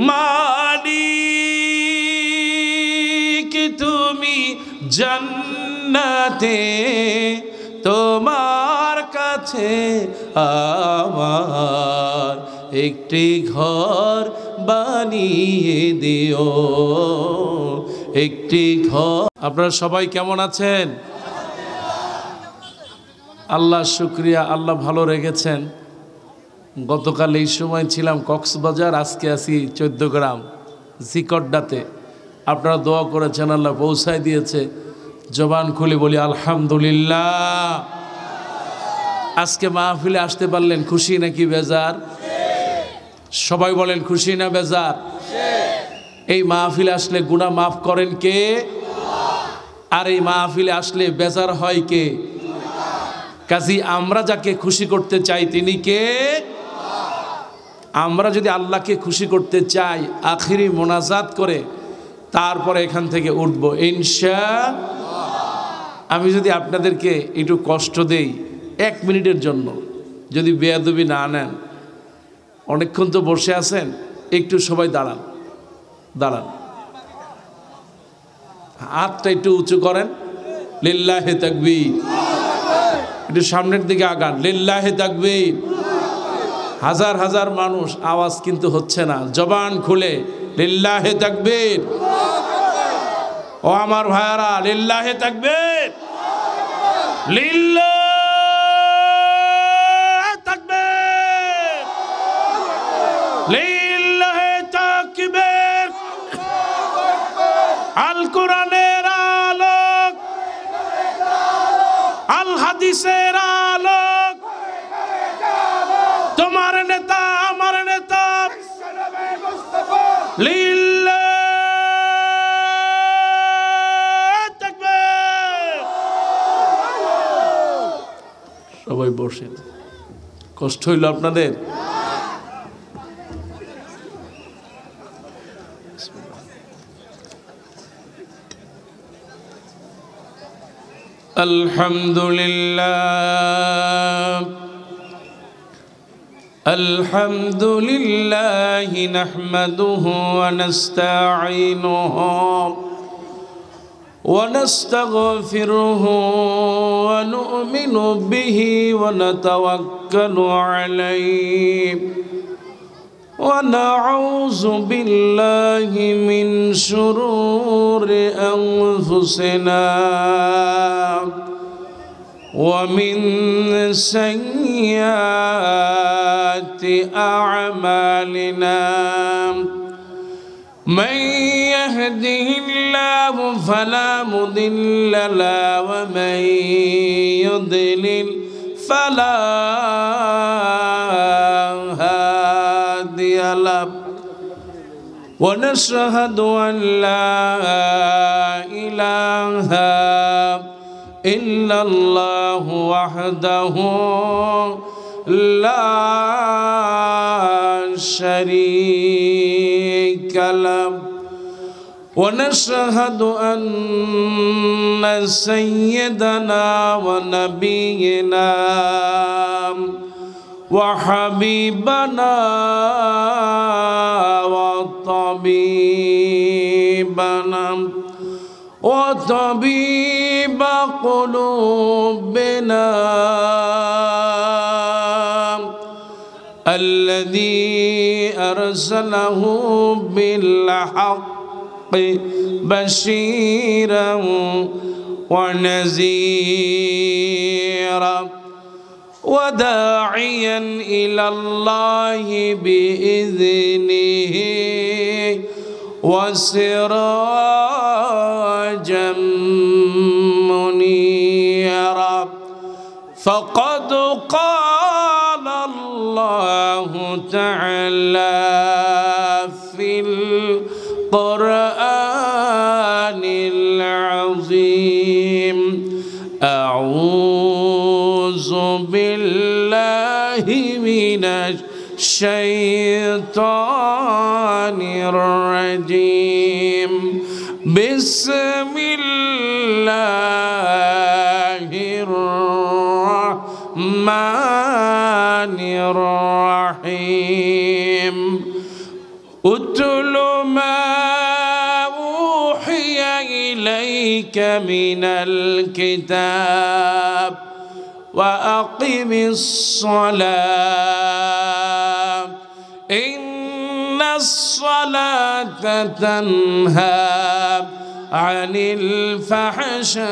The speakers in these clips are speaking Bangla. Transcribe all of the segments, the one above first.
মালিক তুমি জান্নাতে তোমার কাছে আমার একটি ঘর বানিয়ে দিও, একটি ঘর। আপনারা সবাই কেমন আছেন? আল্লাহ শুকরিয়া, আল্লাহ ভালো রেখেছেন। গতকাল এই সময় ছিলাম কক্সবাজার, আজকে আছি 14 গ্রাম জিকড্ডাতে। আপনারা দোয়া করেছেন, আল্লাহ পৌঁছায় দিয়েছে। জবান খুলে বলি আলহামদুলিল্লাহ। আজকে মাহফিলে আসতে পারলেন, খুশি নাকি বেজার? সবাই বলেন খুশি না বেজার? এই মাহফিলে আসলে গুনাহ মাফ করেন কে? আর এই মাহফিলে আসলে বেজার হয় কে? কাজী আমরা যাকে খুশি করতে চাই তিনি কে? আমরা যদি আল্লাহকে খুশি করতে চাই, আখিরি মোনাজাত করে তারপরে এখান থেকে উঠব ইনশাআল্লাহ। আমি যদি আপনাদেরকে একটু কষ্ট দেই 1 মিনিটের জন্য, যদি বেয়াদবি না নেন, অনেকক্ষণ তো বসে আছেন, একটু সবাই দাঁড়ান, দাঁড়ান, হাতটা একটু উঁচু করেন, লিল্লাহে তাকবীর। একটু সামনের দিকে আগান, লিল্লাহে তাকবীর। হাজার হাজার মানুষ, আওয়াজ কিন্তু হচ্ছে না। জবান খুলে লিল্লাহে তাকবীর। ও আমার ভাইয়ারা, লিল্লাহে তাকবীর, লিল্লাহে তাকবীর, লিল্লাহে তাকবীর। আল কোরআনের আলোক, আল হাদিসের আলোক, তোমার নেতা আমার নেতা লিল্লাহে তাকবীর। সবাই বসেন, কষ্ট হইল আপনাদের? আলহামদুলিল্লাহ, আলহামদুলিল্লাহ নাহমাদুহু ওয়া নাস্তাঈনুহু ওয়া নাস্তাগফিরুহু ওয়া নু'মিনু বিহি ওয়া নাতাওয়াক্কালু আলাইহি ওয়া নাউযু বিল্লাহি মিন শুরুরি আনফুসিনা ومن سيئات أعمالنا من يهده الله فلا مضل له ومن يضلل فلا هادي له ونشهد أن لا إله إلا الله وحده لا شريك له ونشهد أن سيدنا ونبينا وحبيبنا وطبيبنا وطبيب قلوبنا الذي أرسله بالحق بشيرا ونذيرا وداعيا إلى الله بإذنه وسراجا منيرا فقد قال الله تعالى في القرآن العظيم أعوذ بالله من الشيطان الرجيم بسم الله الرحمن الرحيم أتل ما أوحي إليك من الكتاب وأقم الصلاة إن الصلاة تنهى عن الفحشاء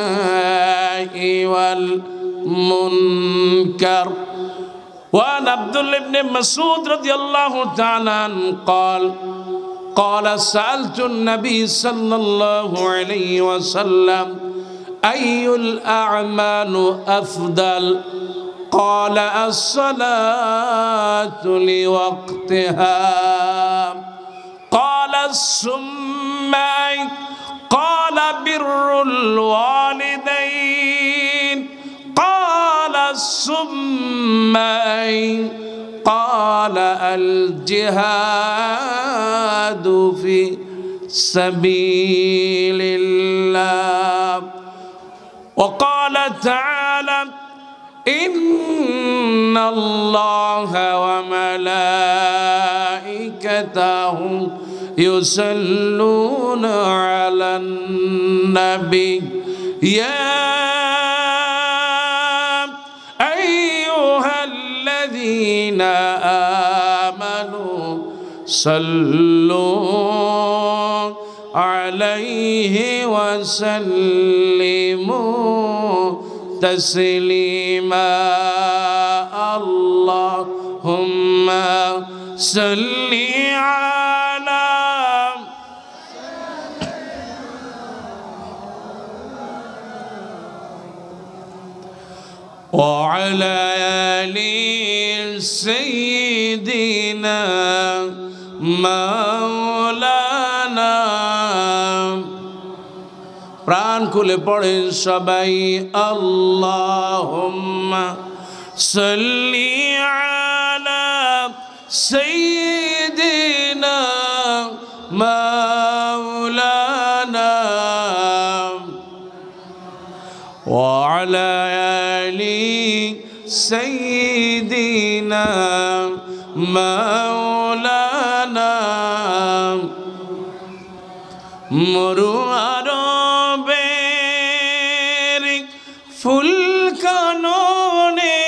والمنكر. وعن عبد الله بن مسعود رضي الله تعالى عنه قال سألت النبي صلى الله عليه وسلم أي الأعمال أفضل؟ قال الصلاة لوقتها. قال ثم أي؟ قال بر الوالدين. قال ثم أي؟ قال الجهاد في سبيل الله. وقال تعالى إن الله وملائكته يصلون على النبي يا أيها الذين آمنوا صلوا عليه وسلموا تسليما. اللهم صل على وعلى آل سيدنا مولانا প্রাণ খুলে পড়েন সবাই আল্লাহুম্মা সাল্লি আলা সাইয়্যিদিনা মাওলানা ওয়া আলা আলি সাইয়্যিদিনা মাওলানা মরুয়ার ফুল কাননে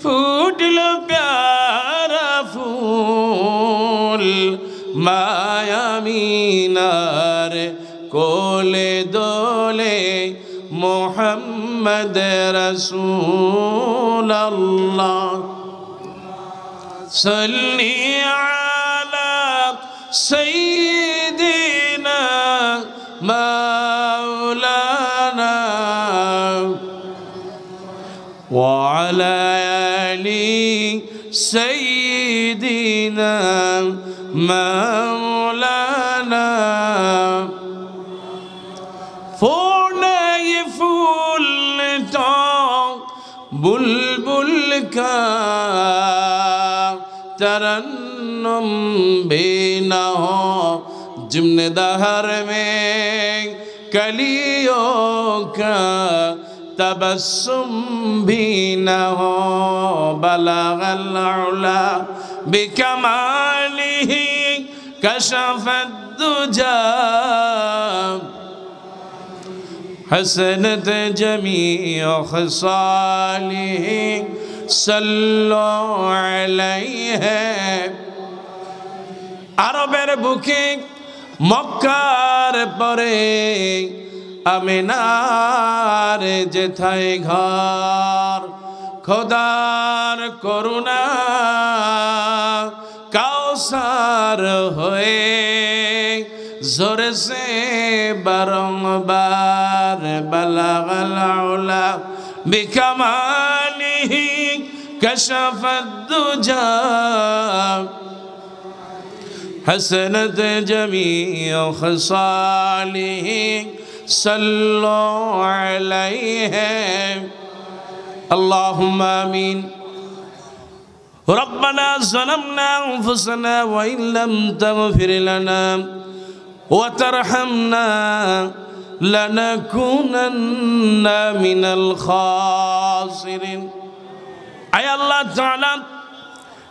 ফুটল প্যারা ফুল মায়ামিনার কোলে দোলে মোহাম্মদ রাসূলুল্লাহ সাল্লি আলা সাইয়্যিদিনা مولانا وعلى آل سيدنا مولانا فورني فولتا بلبل کا ترنم بنا ہو जिम्न दहर में कलियों का तबस्सुम भी न हो बलगल उला बिकमालिही कशफत दुजा हसनत जमीअ खसालिही सल्लु अलैहि। আরবের বুকে মক্কার পরে আমিনার যেথায় ঘর খোদার করুণা কাউসার হয়ে জোরে সে বারংবার বালাগাল উলা বিকামালিহি কশফত দুজা حسنت جميع خصاله صلوا عليه اللهم آمين. ربنا ظلمنا أنفسنا وإن لم تغفر لنا وترحمنا لنكونن من الخاسرين. أي الله تعالى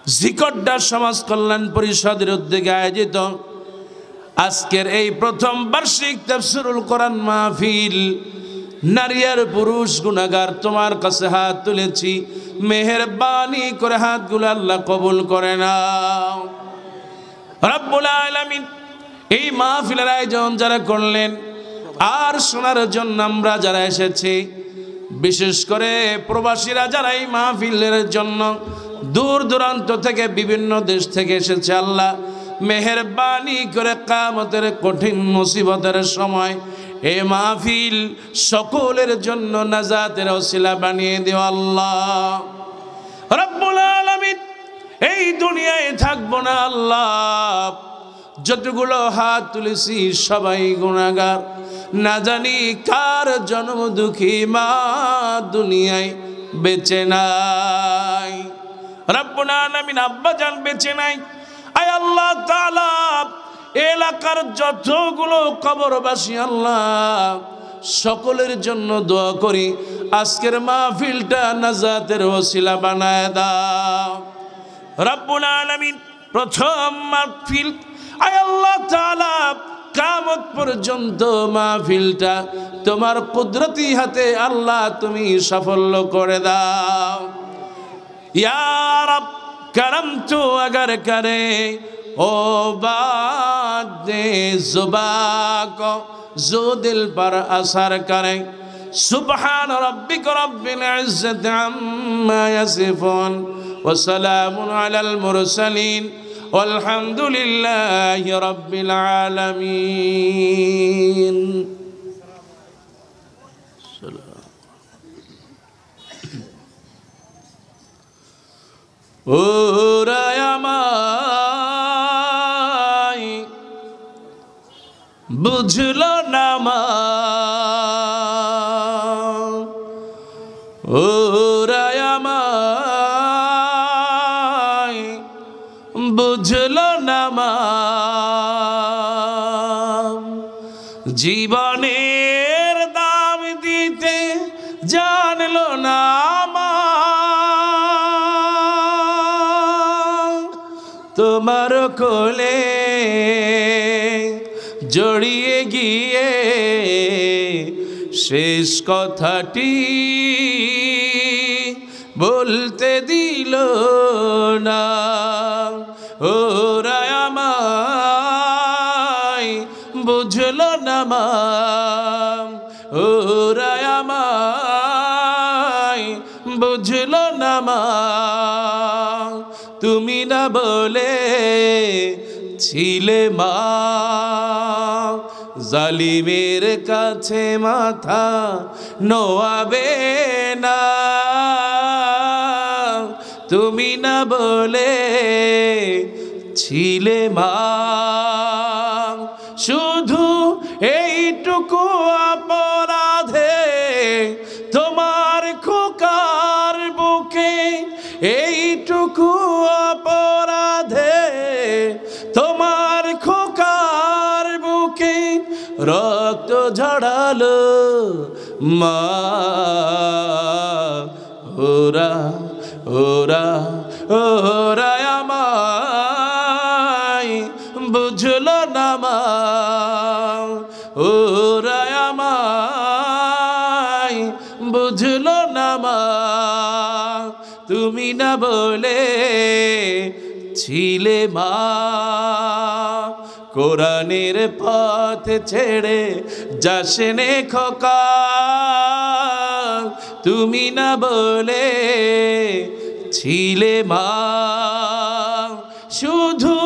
জিকরডা সমাজ কল্যাণ পরিষদের উদ্যোগে আয়োজিত আজকের এই প্রথম বার্ষিক তাফসীরুল কোরআন মাহফিল, নারী আর পুরুষ গুনাহগার তোমার কাছে হাত তুলেছি, মেহেরবানি করে হাতগুলো আল্লাহ কবুল করে নাও। রব্বুল আলামিন এই মাহফিলের আয়োজন যারা করলেন আর শোনার জন্য আমরা যারা এসেছি, বিশেষ করে প্রবাসীরা যারা এই মাহফিলের জন্য দূর দূরান্ত থেকে বিভিন্ন দেশ থেকে এসেছে, আল্লাহ মেহেরবানি করে কিয়ামতের কঠিন মুসিবতের সময় এই মাহফিল সকলের জন্য নাজাতের ওসিলা বানিয়ে দিও আল্লাহ রব্বুল আলামিন। এই দুনিয়ায় থাকবো না আল্লাহ, যতগুলো হাত তুলেছি সবাই গুনাহগার, না জানি কার জন্ম দুঃখী মা দুনিয়ায় বেঁচে নাই। রব্বুল আলামিন আব্বা জান বেঁচে নাই, আয় আল্লাহ তাআলা এলাকার যতগুলো কবরবাসী আল্লাহ সকলের জন্য দোয়া করি, আজকের মাহফিলটা নাজাতের ওসিলা বানায় দাও রব্বুল আলামিন। প্রথম মাহফিল আয় আল্লাহ তাআলা কিয়ামত পর্যন্ত মাহফিলটা তোমার কুদরতি হাতে আল্লাহ তুমি সাফল্য করে দাও ইয়া রব। करम तो अगर करे ओ बात दे जुबा को जो दिल पर असर करे। सुबहान रब्बिक रब्बिल इज्जति अम्मा यसिफून व सलामुन अलल मुरसलीन वल्हम्दुलिल्लाहि रब्बिल आलमीन। ওরা আমায় বুঝলো না মা, ওরা আমায় বুঝলো না মা, জীবনের দাম দিতে জানলো না মা, তোমার কোলে জড়িয়ে গিয়ে শেষ কথাটি বলতে দিল না। ওরা আমায় বুঝলো না মা, ওরা আমায় বুঝলো না মা, তুমি না বলে ছিলে মা, জালিমের কাছে মাথা নোয়াবে না, তুমি না বলে ছিলে মা, শুধু এইটুকু অপরাধে তোমার খোকার বুকে, এইটুকু অপরাধে তোমার খোকার বুকে রক্ত ঝরালো মা, ওরা ওরা ওরা আমায় বুঝলো না মা, ওরা আমায় বুঝলো না মা, তুমি না বলে ছিলে মা, কোরআনের পথ ছেড়ে যাসনে খোকা, তুমি না বলে ছিলে মা, শুধু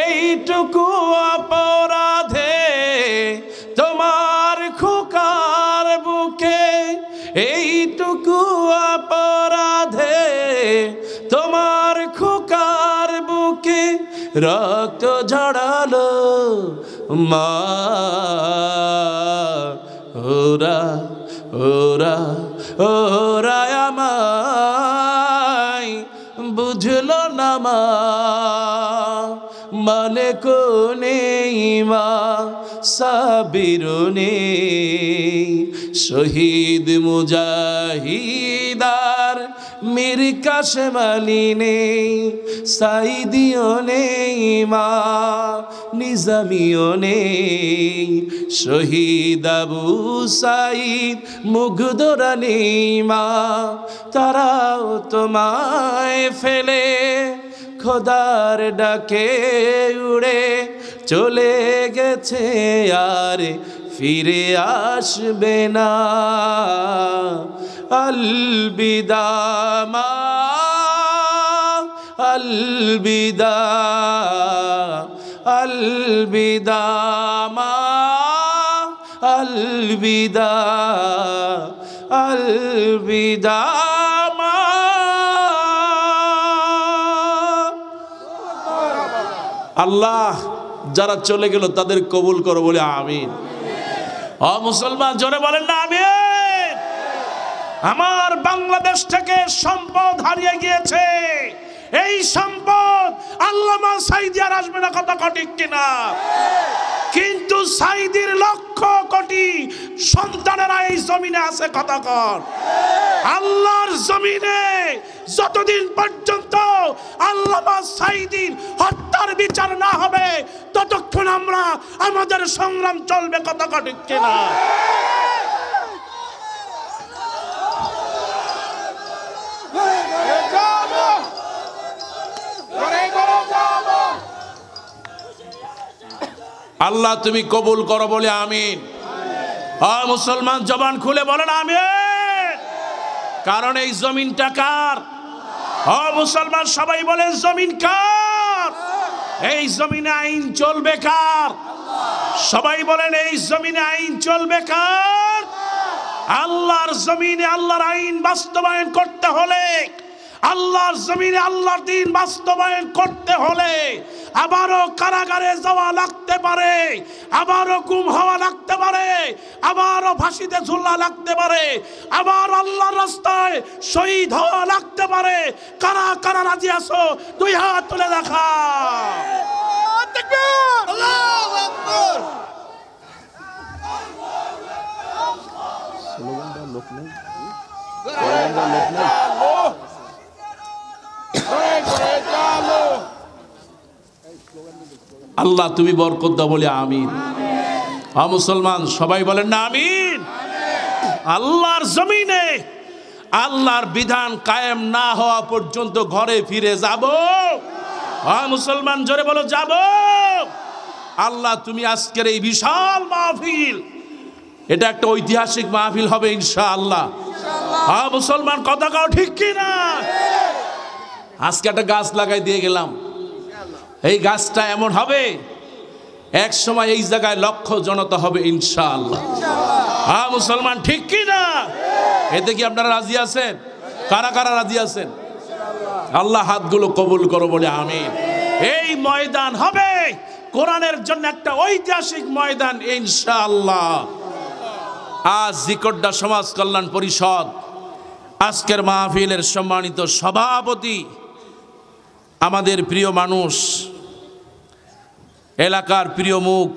এইটুকু অপরাধে তোমার খোকার বুকে, এইটুকু অপরাধে তোমার খোকার বুকে রক্ত ঝরালো মা, ওরা ওরা ওরা আমায় বুঝলো না মা, মালিক নেই মা, সাবির নেই, শহীদ মুজাহিদার মীর কাশেম আলী নেই, সাইদিও নেই মা, নিজামিও নেই, শহীদ আবু সাইদ মুগ্ধরা নেই মা, তারাও তোমায় ফেলে খোদার ডাকে উড়ে চলে গেছে, আর ফিরে আসবে না। আলবিদা মা, আলবিদা, আলবিদা মা, আলবিদা, আলবিদা মা। আল্লাহ যারা চলে গেল তাদের কবুল করো বলে আমিন। মুসলমান জোরে বলেন না আমিন। আমার বাংলাদেশ থেকে সম্পদ হারিয়ে গিয়েছে, এই সম্পদ আল্লামা সাঈদী আর আসবে না, কথা ঠিক কিনা? কিন্তু সাঈদীর লক্ষ কোটি সন্তানেরা এই জমিনে আছে, কথা কর। আল্লাহর জমিনে যতদিন পর্যন্ত আল্লামা সাঈদীর হত্যার বিচার না হবে ততক্ষণ আমরা আমাদের সংগ্রাম চলবে, কথা ঠিক কিনা? আল্লাহ তুমি কবুল করো বলে আমিন। মুসলমান জবান খুলে বলেন আমিন। কারণ এই জমিনটা কার? মুসলমান সবাই বলেন জমিন কার? এই জমিনে আইন চলবে কার? সবাই বলেন এই জমিনে আইন চলবে কার? আল্লাহর জমিনে আল্লাহর আইন বাস্তবায়ন করতে হলে, আল্লাহর জমিনে আল্লাহর দ্বীন বাস্তবায়ন করতে হলে আবারও কারাগারে যাওয়া লাগতে পারে, আবারও গুম হওয়া লাগতে পারে, আবারও ফাঁসিতে ঝুলা লাগতে পারে, আবার আল্লাহর রাস্তায় শহীদ হওয়া লাগতে পারে। কারা কারা রাজি আছো? দুই হাত তুলে দেখা। আল্লাহু আকবার। স্লোগানটা লোক নেই, স্লোগানটা লোক নেই। আল্লাহ তুমি বরকত দাও বলে আমিন। মুসলমান সবাই বলেন না আমিন। আল্লাহর জমিনে আল্লাহর বিধান কায়েম না হওয়া পর্যন্ত ঘরে ফিরে যাব। মুসলমান জোরে বলো যাব। আল্লাহ তুমি আজকের এই বিশাল মাহফিল, এটা একটা ঐতিহাসিক মাহফিল হবে ইনশাআল্লাহ। মুসলমান কথা কাও ঠিক কিনা? আজকে একটা গাছ লাগাই দিয়ে গেলাম, এই গাছটা এমন হবে এক সময় এই জায়গায় লক্ষ জনতা হবে ইনশাআল্লাহ। মুসলমান ঠিক কিনা? এতে কি আপনারা রাজি আছেন? কারা কারা রাজি আছেন? আল্লাহ হাতগুলো কবুল করো বলে আমিন। এই ময়দান হবে কোরআনের জন্য একটা ঐতিহাসিক ময়দান ইনশাআল্লাহ। আজ জিকরডা সমাজ কল্যাণ পরিষদ আজকের মাহফিলের সম্মানিত সভাপতি, আমাদের প্রিয় মানুষ, এলাকার প্রিয় মুখ,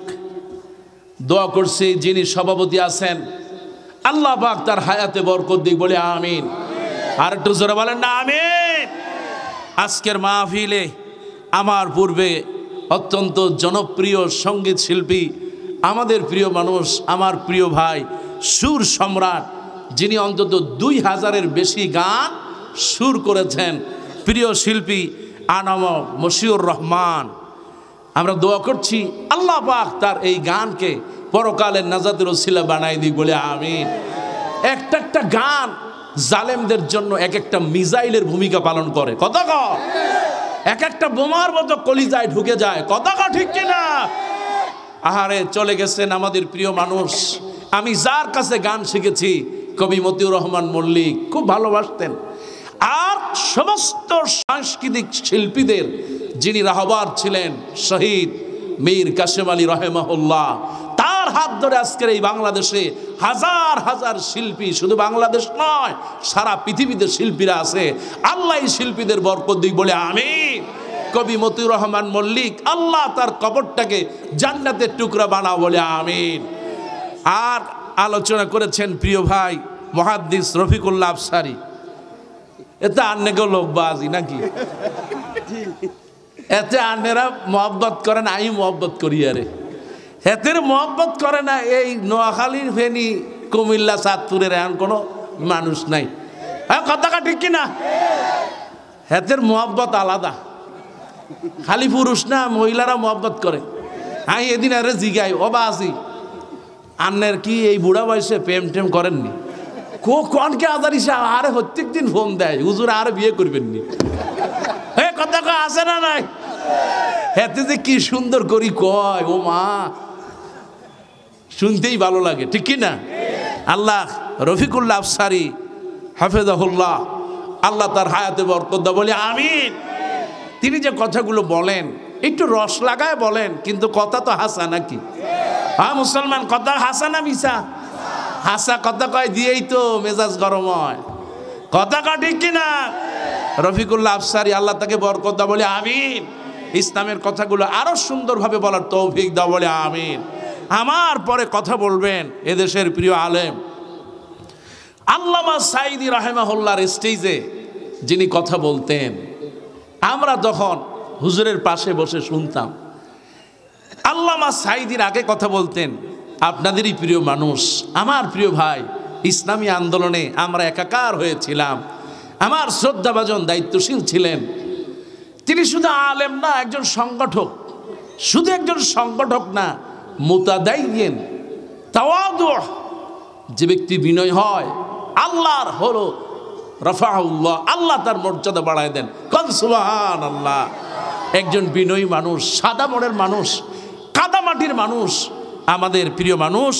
দোয়া করছি যিনি সভাপতি আছেন আল্লাহ পাক তার হায়াতে বরকত দিক বলে আমিন। আর একটু জোরে বলেন না আমিন। আজকের মাহফিলে আমার পূর্বে অত্যন্ত জনপ্রিয় সঙ্গীত শিল্পী, আমাদের প্রিয় মানুষ, আমার প্রিয় ভাই, সুর সম্রাট, যিনি অন্তত 2000-এর বেশি গান সুর করেছেন, প্রিয় শিল্পী আনাম মশিউর রহমান, আমরা দোয়া করছি আল্লাহ পাক তার এই গানকে পরকালের নাজাতের ওসিলা বানাই দিই বলে আমিন। একটা একটা গান জালেমদের জন্য এক একটা মিসাইলের ভূমিকা পালন করে, কথা কও। এক একটা বোমার মতো কলিজায় ঢুকে যায়, কথা কও ঠিক কিনা? আহারে চলে গেছেন আমাদের প্রিয় মানুষ। আমি যার কাছে গান শিখেছি কবি মতিউর রহমান মল্লিক, খুব ভালোবাসতেন। আর সমস্ত সাংস্কৃতিক শিল্পীদের যিনি রাহবার ছিলেন শহীদ মীর কাশেম আলী রহেমাহুল্লাহ, তার হাত ধরে আজকের এই বাংলাদেশে হাজার হাজার শিল্পী, শুধু বাংলাদেশ নয় সারা পৃথিবীতে শিল্পীরা আছে। আল্লাহ এই শিল্পীদের বরকত দিক বলে আমিন। কবি মতিউর রহমান মল্লিক, আল্লাহ তার কবরটাকে জান্নাতের টুকরা বানাও বলে আমিন। আর আলোচনা করেছেন প্রিয় ভাই মুহাদ্দিস রফিকুল্লাহ আফসারী। এতে আন্নেকেও লোকবাজি নাকি? এতে আন্নেরা মহব্বত করে না, আমি মহব্বত করি। আরে হেতের মহব্বত করে না এই নোয়াখালীর, ফেনী, কুমিল্লা, চাঁদপুরের এমন কোনো মানুষ নাই। হ্যাঁ, কথাটা ঠিক কিনা? হেতের মহব্বত আলাদা, খালি পুরুষ না, মহিলারা মহব্বত করে। আমি এদিন আরে জিগাই, অবা আছি আন্নের কি এই বুড়া বয়সে প্রেম টেম করেননি? কনকে আজারি সাহেব আরে প্রত্যেক দিন ফোন দেয়, হুজুর আরে বিয়ে করবেননি। হ্যাঁ, কথা আছে না নাই? হেতে যে কি সুন্দর করি কয়, ও মা, শুনতেই ভালো লাগে, ঠিক কিনা? আল্লাহ রফিকুল্লাহ আফসারি হাফেজাহুল্লাহ, আল্লাহ তার হায়াতে বরকত দাও, বলি আমিন। তিনি যে কথাগুলো বলেন একটু রস লাগায় বলেন, কিন্তু কথা তো হাসা নাকি? হ্যাঁ মুসলমান, কথা হাসা না মিশা? হাসা কথা কয় দিয়েই তো মেজাজ গরম হয়, কথা কয় ঠিক কিনা? রফিকুল্লাহ আফসারি, আল্লাহ তাকে বরকত দাও, বলি আমিন। ইসলামের কথাগুলো আরো সুন্দরভাবে বলার তৌফিক দাও, বলি আমিন। আমার পরে কথা বলবেন এদেশের প্রিয় আলেম আল্লামা সাঈদী রাহিমাহুল্লাহর স্টেজে যিনি কথা বলতেন, আমরা যখন হুজুরের পাশে বসে শুনতাম, আল্লামা সাঈদীর আগে কথা বলতেন আপনাদেরই প্রিয় মানুষ, আমার প্রিয় ভাই, ইসলামী আন্দোলনে আমরা একাকার হয়েছিলাম, আমার শ্রদ্ধাভাজন দায়িত্বশীল ছিলেন। তিনি শুধু আলেম না, একজন সংগঠক। শুধু একজন সংগঠক না, মুতাদাইয়িন, তাওয়াদু, যে ব্যক্তি বিনয় হয়, আল্লাহর হলো রাফাউল্লাহ, আল্লাহ তার মর্যাদা বাড়ায় দেন, কোন সুবহানাল্লাহ। একজন বিনয়ী মানুষ, সাদা মনের মানুষ, কাদামাটির মানুষ, আমাদের প্রিয় মানুষ,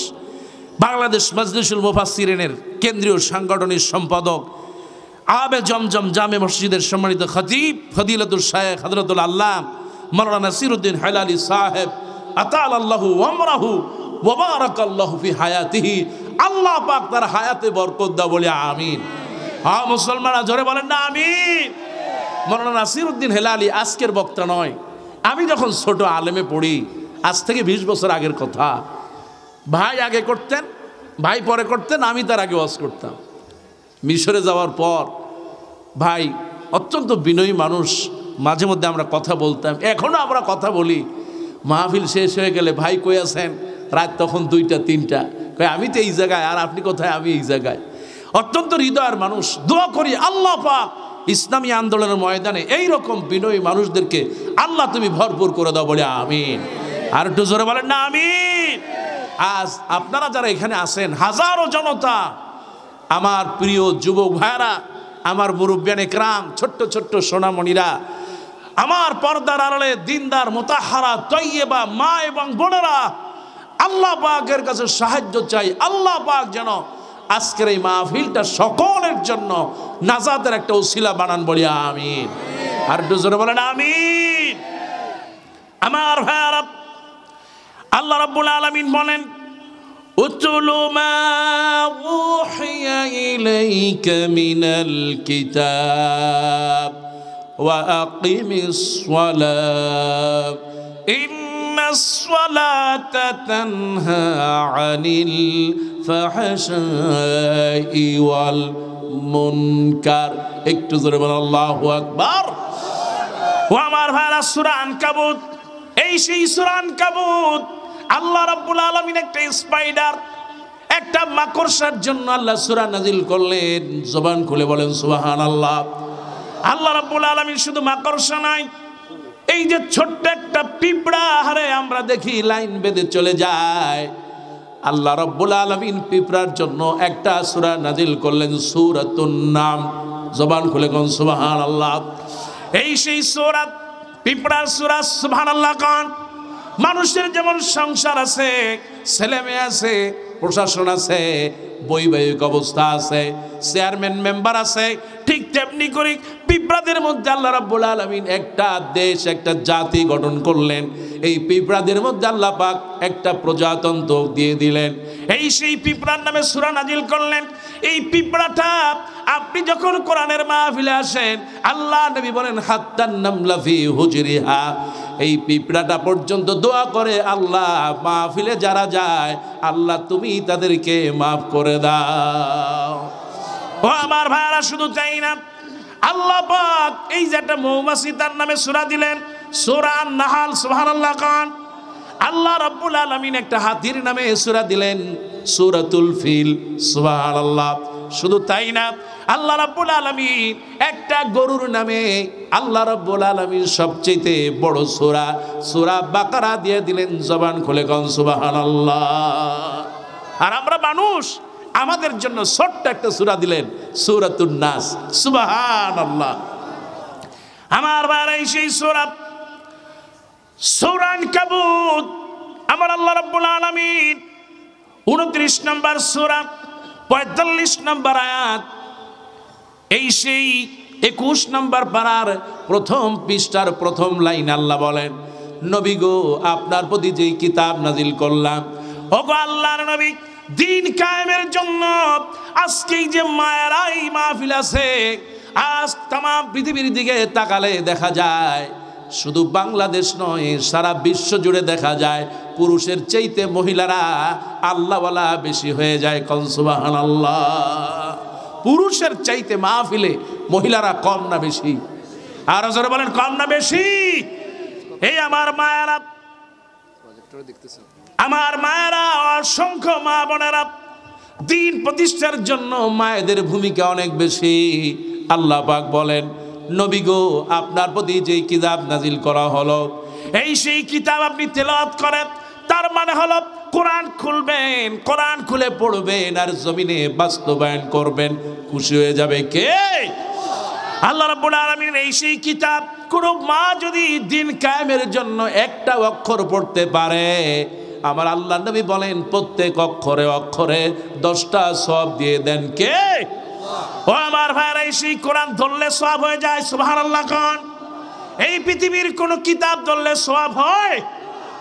বাংলাদেশ মাজলিসুল মুফাসসিরিনের কেন্দ্রীয় সাংগঠনিক সম্পাদক, আবে জমজম জামে মসজিদের সম্মানিত খতিব ফদিলাতুল শাইখ হযরতুল আল্লামা মাওলানা নাসিরউদ্দিন হেলালী সাহেব, আতালাল্লাহু ওয়ামরাহু ওয়া বারাকাল্লাহু ফি হায়াতিহি, আল্লাহ পাক তার হায়াতে বরকত দাও, বলি আমিন। হ্যাঁ মুসলমানরা জোরে বলেন না আমিন। মাওলানা নাসিরউদ্দিন হেলালী আজকের বক্তা নয়, আমি যখন ছোট আলেমে পড়ি, আজ থেকে 20 বছর আগের কথা, ভাই আগে করতেন, ভাই পরে করতেন, আমি তার আগে ওয়াজ করতাম। মিশরে যাওয়ার পর ভাই অত্যন্ত বিনয়ী মানুষ, মাঝে মধ্যে আমরা কথা বলতাম, এখনও আমরা কথা বলি। মাহফিল শেষ হয়ে গেলে, ভাই কই আছেন? রাত তখন 2টা 3টা, কই আমি তো এই জায়গায়, আর আপনি কোথায়? আমি এই জায়গায়। অত্যন্ত হৃদয়ের মানুষ। দোয়া করি আল্লাহ পাক ইসলামী আন্দোলনের ময়দানে এই রকম বিনয়ী মানুষদেরকে আল্লাহ তুমি ভরপুর করে দাও, বলে আমিন। আর একটু জোরে বলেন না আমিন। আজ আপনারা যারা এখানে আছেন, হাজারো জনতা, আমার প্রিয় যুবক ভাইরা, আমার মুরব্বিয়ান ইকরাম, ছোট্ট ছোট্ট সোনামণিরা, আমার পর্দার আড়ালে দিনদার মুতাহহারা তয়্যেবা মা এবং বোনেরা, আল্লাহ পাকের কাছে সাহায্য চাই, আল্লাহ পাক যেন আজকের এই মাহফিলটা সকলের জন্য নাজাতের একটা উসিলা বানান, বলি আমিন। আর একটু জোরে বলেন আমিন। আমার ভাইরা, আল্লাহ রাব্বুল আলামিন বলেন, উতলু মা উহিয়া ইলাইকা মিনাল কিতাব ওয়া আকিমিস সালাত ইন্নাস সালাতা তানহা আনিল ফাহশাই ওয়াল মুনকার। একটু জোরে বলেন আল্লাহু আকবার। ও আমার ভাইরা, সূরা আনকাবুত, এই সেই সূরা আনকাবুত, আল্লাহ রাব্বুল আলামিন একটা স্পাইডার, একটা মাকড়সার জন্য আল্লাহ সূরা নাজিল করলেন। জবান খুলে বলেন সুবহানাল্লাহ। আল্লাহ রাব্বুল আলামিন শুধু মাকড়সা নাই, এই যে ছোট্ট একটা পিঁপড়া, হারে আমরা দেখি লাইন বেঁধে চলে যায়, আল্লাহ রাব্বুল আলামিন পিঁপড়ার জন্য একটা সূরা নাজিল করলেন, সূরাতুন নাম। জবান খুলে কোন সুবহানাল্লাহ। এই সেই সূরা, পিঁপড়ার সূরা, সুবহানাল্লাহ কোন। মানুষের যেমন সংসার আছে, ছেলে মেয়ে আছে, প্রশাসন আছে, বৈবাহিক অবস্থা আছে, চেয়ারম্যান মেম্বার আছে, ঠিক তেমনি করে পিঁপড়াদের মধ্যে আল্লাহ রাব্বুল আলামিন একটা দেশ, একটা জাতি গঠন করলেন। এই পিঁপড়াদের মধ্যে আল্লাহ পাক একটা প্রজাতন্ত্র দিয়ে দিলেন। এই সেই পিঁপড়ার নামে সূরা নাজিল করলেন। এই পিঁপড়াটা আপনি যখন কোরআনের মাহফিলে আসেন, আল্লাহ নবী বলেন হাত্তান নামলা ফি হুজরিহা, এই পিঁপড়াটা পর্যন্ত দোয়া করে, আল্লাহ মাহফিলে যারা যায়, আল্লাহ তুমি তাদেরকে মাফ করে দাও। ও আমার ভাইরা, শুধু তাই না, আল্লাহ পাক এই যে একটা মৌমাছি তার নামে সূরা দিলেন, সূরা নাহাল, সুবহানাল্লাহ খান। আল্লাহ রাব্বুল আলামিন একটা হাতির নামে সূরা দিলেন, সূরাতুল ফিল, সুবহানাল্লাহ। শুধু তাই না, আল্লাহ রাব্বুল আলামিন একটা গরুর নামে আল্লাহ রাব্বুল আলামিন সবচেয়ে বড় সূরা, সূরা বাকারা দিয়ে দিলেন। জবান খুলে কোন সুবহানাল্লাহ। আর আমরা মানুষ, আমাদের জন্য ছোট্ট একটা সূরা দিলেন, সূরাতুন নাস, সুবহানাল্লাহ। আমার ভাই সেই সূরা সূরা আনকাবুত, আমার আল্লাহ রাব্বুল আলামিন 29 নম্বর সূরা 45 নম্বর আয়াত, এই সেই 21 নম্বর পারার প্রথম পৃষ্ঠার প্রথম লাইন আল্লাহ বলেন, নবী গো আপনার প্রতি যেই কিতাব নাজিল করলাম, ওগো আল্লাহর নবী, দিন কায়েমের জন্য আজকে যে মায়েরা এই মাহফিল আছে, আজ তাম পৃথিবীর দিকে তাকালে দেখা যায়, শুধু বাংলাদেশ নয় সারা বিশ্ব জুড়ে দেখা যায় পুরুষের চাইতে মহিলারা আল্লাহওয়ালা বেশি হয়ে যায়। কোন সুবহানাল্লাহ। পুরুষের চাইতে মাহফিলে মহিলারা কম না বেশি? আর জোরে বলেন, কম না বেশি? এই আমার মায়েরা, আমার মায়েরা, অসংখ্য মা বোনেরা, দিন প্রতিষ্ঠার জন্য মায়েদের ভূমিকা অনেক বেশি। আল্লাহ পাক বলেন, নবী গো আপনার প্রতি যে কিতাব নাজিল করা হলো, এই সেই কিতাব আপনি তেলাওয়াত করেন। তার মানে হলো কোরআন খুলবেন, কোরআন খুলে পড়বেন আর জমিনে বাস্তবায়ন করবেন। খুশি হয়ে যাবে কে? আল্লাহ রাব্বুল আলামিন এই সেই কিতাব। কোন মা যদি দিন কায়েমের জন্য একটা অক্ষর পড়তে পারে, আমার আল্লাহ নবী বলেন প্রত্যেক অক্ষরে অক্ষরে 10টা সওয়াব দিয়ে দেন। কে? ও আমার ভাইরা, এই সেই কোরআন ধরলে সওয়াব হয়ে যায়। সুবহানাল্লাহ খান। এই পৃথিবীর কোন কিতাব ধরলে সওয়াব হয়,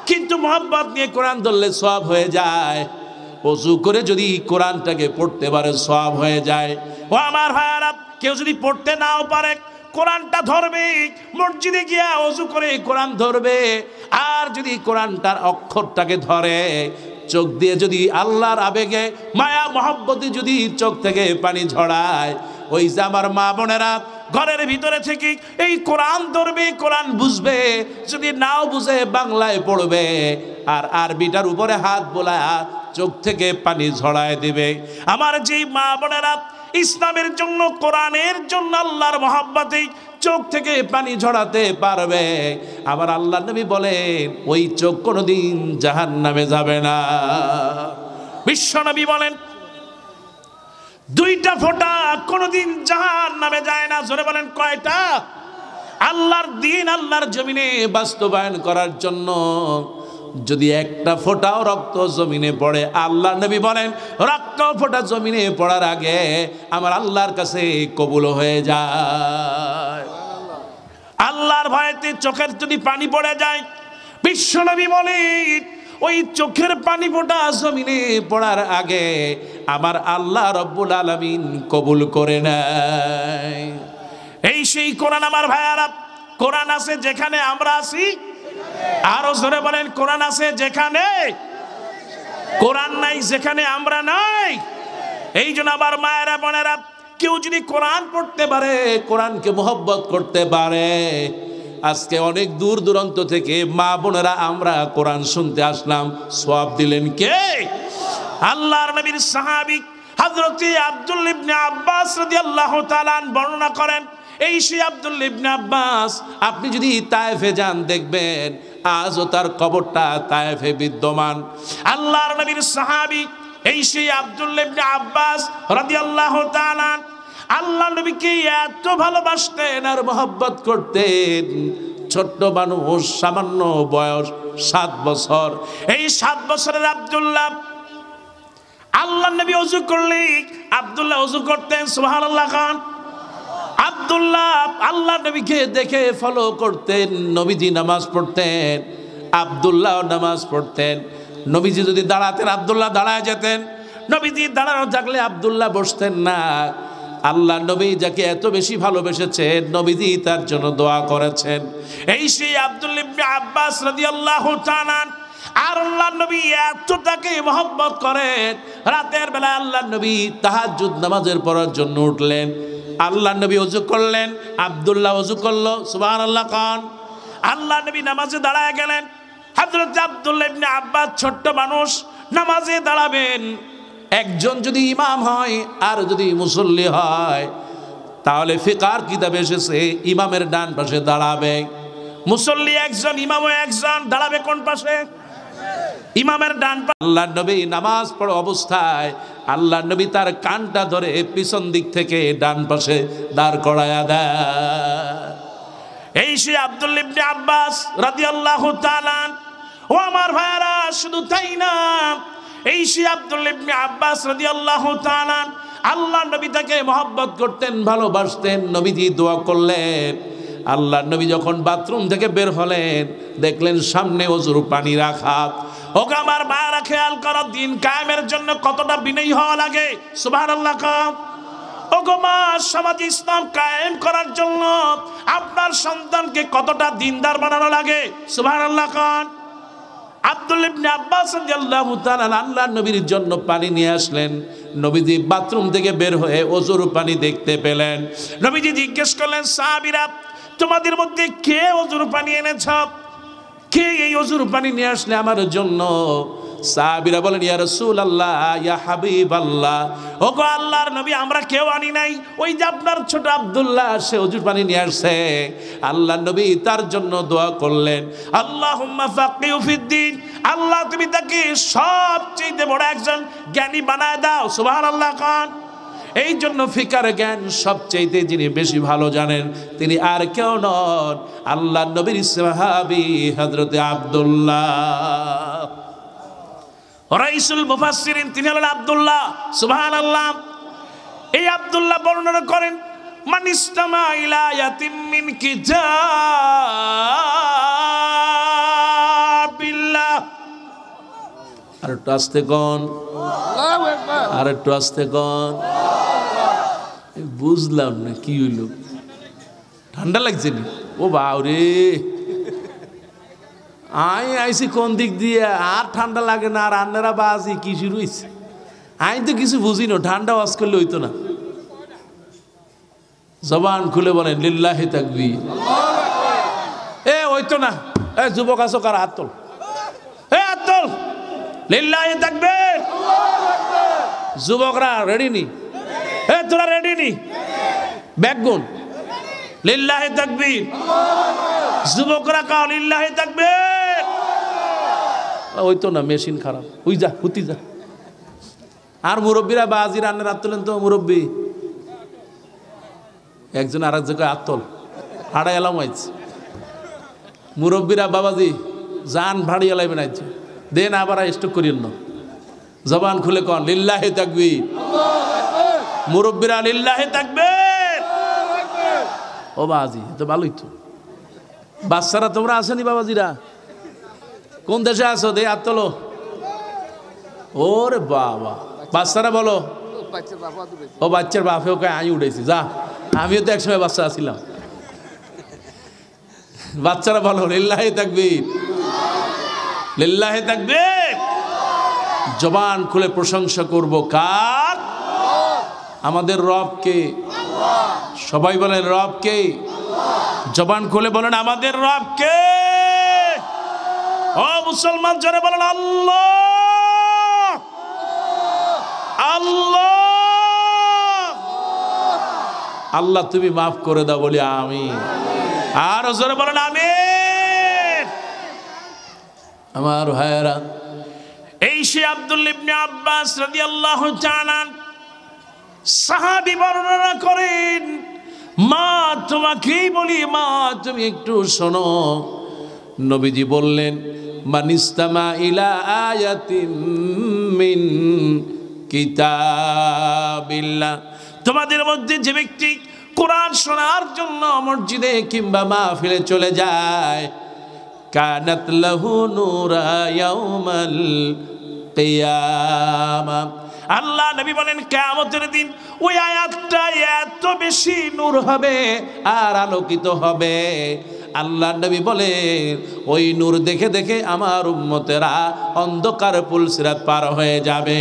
কিন্তু মোহাব্বত নিয়ে কোরআন ধরলে সওয়াব হয়ে যায়। ওযু করে যদি কোরআনটাকে পড়তে পারে সওয়াব হয়ে যায়। ও আমার ভাইরা, কেউ যদি পড়তে নাও পারে, কোরআনটা ধরবে, মসজিদে গিয়া ওযু করে কোরআন ধরবে। আর যদি কোরআনটার অক্ষরটাকে ধরে, চোখ দিয়ে যদি আল্লাহর আবেগে মায়া মহব্বতে যদি চোখ থেকে পানি ঝরায়, ওই যে আমার মা বোনেরা ঘরের ভিতরে থেকে এই কোরআন ধরবে, কোরআন বুঝবে, যদি নাও বুঝে বাংলায় পড়বে, আর আরবিটার উপরে হাত বোলায় চোখ থেকে পানি ঝরায় দিবে। আমার যেই মা বোনেরা ইসলামের জন্য, কোরআনের জন্য, আল্লাহর মহব্বতে চোখ থেকে পানি ঝরাতে পারবে, আবার আল্লাহ নবী বলেন ওই চোখ কোনোদিন জাহান্নামে যাবে না। বিশ্ব নবী বলেন 2টা ফোঁটা কোনোদিন জাহান্নামে যায় না। জোরে বলেন কয়টা? আল্লাহর দিন আল্লাহর জমিনে বাস্তবায়ন করার জন্য যদি একটা ফোঁটাও রক্ত জমিনে পড়ে, আল্লাহ নবী বলেন রক্ত ফোঁটা জমিনে পড়ার আগে আমার আল্লাহর কাছে কবুল হয়ে যায়। আল্লাহর ভয়েতে চোখের যদি পানি পড়ে যায়, বিশ্ব নবী বলেন ওই চোখের পানি ফোঁটা জমিনে পড়ার আগে আমার আল্লাহ রব্বুল আলামিন কবুল করে নেয়। এই সেই কোরআন আমার ভাইয়ারা, কোরআন আছে যেখানে আমরা আছি। আরো জোরে বলেন, কোরআন আছে যেখানে, কোরআন নাই যেখানে আমরা নাই। এই জন্য আবার মায়েরা বোনেরা, কেউ যদি কোরআন পড়তে পারে, কোরআনকে মোহব্বত করতে পারে, আজকে অনেক দূর দূরান্ত থেকে মা বোনেরা আমরা কোরআন শুনতে আসলাম, সওয়াব দিলেন কে? আল্লাহর নবীর সাহাবী হযরত আব্দুল্লাহ ইবনে আব্বাস রাদিয়াল্লাহু তাআলা বর্ণনা করেন, এই সেই আব্দুল্লাহ ইবনে আব্বাস, আপনি যদি তায়েফে যান দেখবেন আজও তার কবরটা তায়েফে বিদ্যমান। আল্লাহর নবীর সাহাবী এই সেই আব্দুল্লাহ ইবনে আব্বাস রাদিয়াল্লাহু তাআলা আল্লাহ নবীকে এত ভালোবাসতেন আর মহব্বত করতেন। ছোট্ট মানুষ, সামান্য বয়স 7 বছর। এই 7 বছরের আব্দুল্লাহ, আল্লাহ নবী ওযু করলে আব্দুল্লাহ ওযু করতেন। সুবহানাল্লাহ খান। আব্দুল্লাহ আল্লাহ নবীকে দেখে ফলো করতেন। নবীজি নামাজ পড়তেন, আব্দুল্লাহ নামাজ পড়তেন। নবীজি যদি দাঁড়াতেন, আব্দুল্লাহ দাঁড়ায় যেতেন। নবীজি দাঁড়ানো থাকলে আব্দুল্লাহ বসতেন না। আল্লাহ নবী যাকে এত বেশি ভালোবেসেছেন, নবীজি তার জন্য দোয়া করেছেন। এই সেই আব্দুল্লাহ ইবনে আব্বাস রাদিয়াল্লাহু তাআলা, আর আল্লাহ নবী এত তাকে মহব্বত করেন, রাতের বেলা আল্লাহ নবী তাহাজ্জুদ নামাজের পড়ার জন্য উঠলেন। আল্লাহ নবী ওযু করলেন, আব্দুল্লাহ ওযু করলো, সুবহানাল্লাহ খান। আল্লাহ নবী নামাজে দাঁড়ায় গেলেন। হযরত আব্দুল্লাহ ইবনে আব্বাস ছোট্ট মানুষ, নামাজে দাঁড়াবেন। একজন যদি ইমাম হয় আর যদি মুসল্লি হয়, তাহলে ফিকার কিতাবে এসেছে ইমামের ডান পাশে দাঁড়াবে। মুসল্লি একজন, ইমামও একজন, দাঁড়াবে কোন পাশে? ইমামের ডান পাশে। আল্লাহ নবী নামাজ পড়া অবস্থায় আল্লাহ নবী তার কানটা ধরে পিছন দিক থেকে ডান পাশে দাঁড় করায়া দেয়। এই সে আব্দুল্লাহ ইবনে আব্বাস রাদিয়াল্লাহু তাআলা। ও আমার ভাইরা, শুধু তাই না, এই সে আব্দুল্লাহ ইবনে আব্বাস রাদিয়াল্লাহু তাআলা আল্লাহ নবী তাকে মহব্বত করতেন, ভালোবাসতেন। নবীজি দোয়া করলেন। আল্লাহ নবী যখন বাথরুম থেকে বের হলেন, দেখলেন সামনে ওযুর পানি রাখা। ওকে আমার ভাইরা, খেয়াল করো, দিন কায়েমের জন্য কতটা বিনয়ী হওয়া লাগে। সুবহানাল্লাহ। ওগো মা, সমাজ ইসলাম কায়েম করার জন্য আপনার সন্তানকে কতটা দিনদার বানানো লাগে। সুবহানাল্লাহ খান। আব্দুল্লাহ ইবনে আব্বাস রাদিয়াল্লাহু তাআলা আল্লাহর নবীর জন্য পানি নিয়ে আসলেন। নবীজি বাথরুম থেকে বের হয়ে ওযুর পানি দেখতে পেলেন। নবীজি জিজ্ঞেস করলেন, সাহাবীরা, তোমাদের মধ্যে কে ওযুর পানি এনেছ? কে এই ওযুর পানি নিয়ে আসলে আমার জন্য? সাহাবীরা বলেন, ইয়া রাসূলুল্লাহ, ইয়া হাবিবাল্লাহ, ওগো আল্লাহর নবী, আমরা কেউ আনি নাই। ওই যে আপনার ছোট আব্দুল্লাহ, সে ওযুর পানি নিয়ে আসছে। আল্লাহর নবী তার জন্য দোয়া করলেন, আল্লাহুম্মা ফাক্কিহু ফিদ্দিন, আল্লাহ তুমি তাকে সবচেয়ে বড় একজন জ্ঞানী বানায় দাও। সুবহানাল্লাহ খান। এই জন্য ফিকার জ্ঞান সবচেয়ে যিনি বেশি ভালো জানেন, তিনি আর কেউ নন, আল্লাহর নবীর সাহাবী হযরতে আব্দুল্লাহ। রাইসুল মুফাসসিরিন, তিনি হলেন আব্দুল্লাহ। সুবহানাল্লাহ। এই আব্দুল্লাহ বর্ণনা করেন, মান ইসতামা ইলা আয়াতিন মিন কিতাবিল্লাহ। আর একটু আস্তে কোন, আল্লাহু আকবার, আর একটু আস্তে কোন। বুঝলাম না কি হইল, ঠান্ডা লাগছে নি? ও বাউরে, আমি আইসি কোন দিক দিয়ে, আর ঠান্ডা লাগে না, আর আন্নারা বাজি কি শুরু হয়েছে? আমি তো কিছু বুঝি না, ঠান্ডা ওয়াজ করলে হইতো না। জবান খুলে বলেন লিল্লাহি তাকবীর। এ হইতো না, এ যুবক আছো কার হাত তোল, এ হাত তোল, লিল্লাহি তাকবীর। যুবকরা রেডি নি? এ তোরা রেডি নি? ব্যাকগুন লিল্লাহি তাকবীর। যুবকরা কাও লিল্লাহি তাকবীর। হইতো না, মেশিন খারাপ, হুই যা, হুতি যা। আর মুরব্বীরা বাজি রান্নার হাত তোলেন তো, মুরব্বী একজন আর এক জায়গায় হাত তোল, হাড়া এলাম হয়েছে। মুরব্বীরা বাবাজি জান ভাড়ি এলাইবেন আইছে, দেন আবার স্টক করিয়েন না। জবান খুলে কন লিল্লাহি তাকবীর। মুরব্বীরা লিল্লাহি তাকবীর। ও বাজি তো ভালোই তো। বাচ্চারা তোমরা আসেনি বাবাজিরা? কোন দেশে আছো? দে হাত তোলো। ওরে বাবা, বাচ্চারা বলো। ও বাচ্চার বাপে ওকে আমি উঠেছি, যা, আমিও তো একসময় বাচ্চা ছিলাম। বাচ্চারা বলো লিল্লাহি তাকবীর, লিল্লাহি তাকবীর। জবান খুলে প্রশংসা করব কার? আমাদের রবকে। সবাই বলেন রবকে। জবান খুলে বলেন আমাদের রবকে। ও মুসলমান, জোরে বলেন আল্লাহ, আল্লাহ। আল্লাহ তুমি মাফ করে দাও বলি আমিন। আর জোরে বলেন আমিন। আমার ভাইয়েরা, এই সে আব্দুল্লাহ ইবনে আব্বাস রাদিয়াল্লাহু তাআলা সাহাবী বর্ণনা করেন, মা তোমাকেই বলি, মা তুমি একটু শোনো। নবীজি বললেন, মানিস্তামা ইলা আয়াতিন মিন কিতাবিল্লাহ, তোমাদের মধ্যে যে ব্যক্তি কোরআন শোনার জন্য মসজিদে কিংবা মাহফিলে চলে যায়, কানাত লাহু নূরা ইয়াউমাল কিয়ামা, আল্লাহ নবী বলেন কিয়ামতের দিন ওই আয়াতটা এত বেশি নূর হবে আর আলোকিত হবে। আল্লাহ নবী বলেন ওই নূর দেখে দেখে আমার উম্মতেরা অন্ধকার পুলসিরাত পার হয়ে যাবে।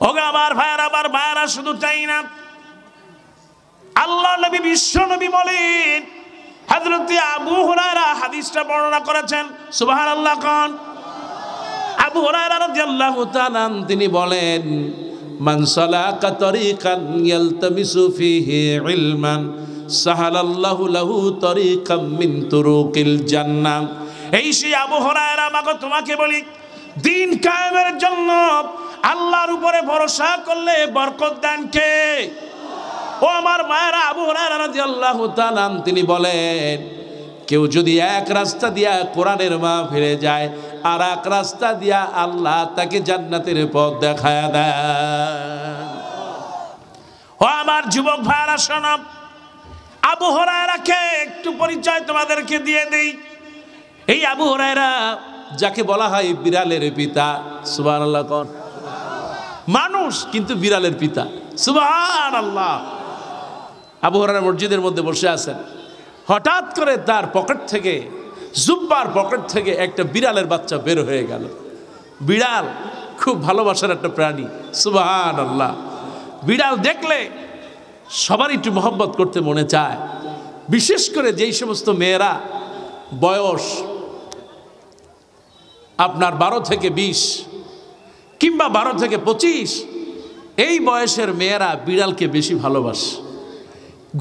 ওগো আমার ভাইয়ারা, আমার ভাইয়ারা, শুধু তাই না, আল্লাহ নবী বিশ্ব নবী বলেন, হযরত আবু হুরায়রা হাদিসটা বর্ণনা করেছেন, সুবহানাল্লাহ কোন আবু হুরায়রা রাদিয়াল্লাহু তাআলা তিনি বলেন, মান সালাকা তরিকান ইয়ালতামিসু ফিহি ইলমান সাহালাল্লাহু লাহু তরিকাম মিন তুরুকিল জান্নাহ। এই সেই আবু হুরায়রা, মাগো তোমাকে বলি, দিন কায়েমের জন্য আল্লাহর উপরে ভরসা করলে বরকত দেন কে? ও আমার মায়েরা, আবু হুরায়রা রাদিয়াল্লাহু তাআলা তিনি বলেন, কেউ যদি এক রাস্তা দিয়া কোরআনের মাহফিলে যায়, আর এক রাস্তা দিয়া আল্লাহ তাকে জান্নাতের পথ দেখায় দেন। ও আমার যুবক ভাইরা শোনো, আবু হুরায়রাকে একটু পরিচয় তোমাদেরকে দিয়ে দেই। এই আবু হুরায়রা যাকে বলা হয় বিড়ালের পিতা, সুবহানাল্লাহ কোন মানুষ কিন্তু বিড়ালের পিতা, সুবহানাল্লাহ। আবু হুরায়রা মসজিদের মধ্যে বসে আছেন, হঠাৎ করে তার পকেট থেকে, জুব্বার পকেট থেকে একটা বিড়ালের বাচ্চা বের হয়ে গেল। বিড়াল খুব ভালোবাসার একটা প্রাণী, সুবহানাল্লাহ। বিড়াল দেখলে সবারই একটু মহব্বত করতে মনে চায়, বিশেষ করে যেই সমস্ত মেয়েরা বয়স আপনার 12 থেকে 20 কিংবা 12 থেকে 25, এই বয়সের মেয়েরা বিড়ালকে বেশি ভালোবাসে।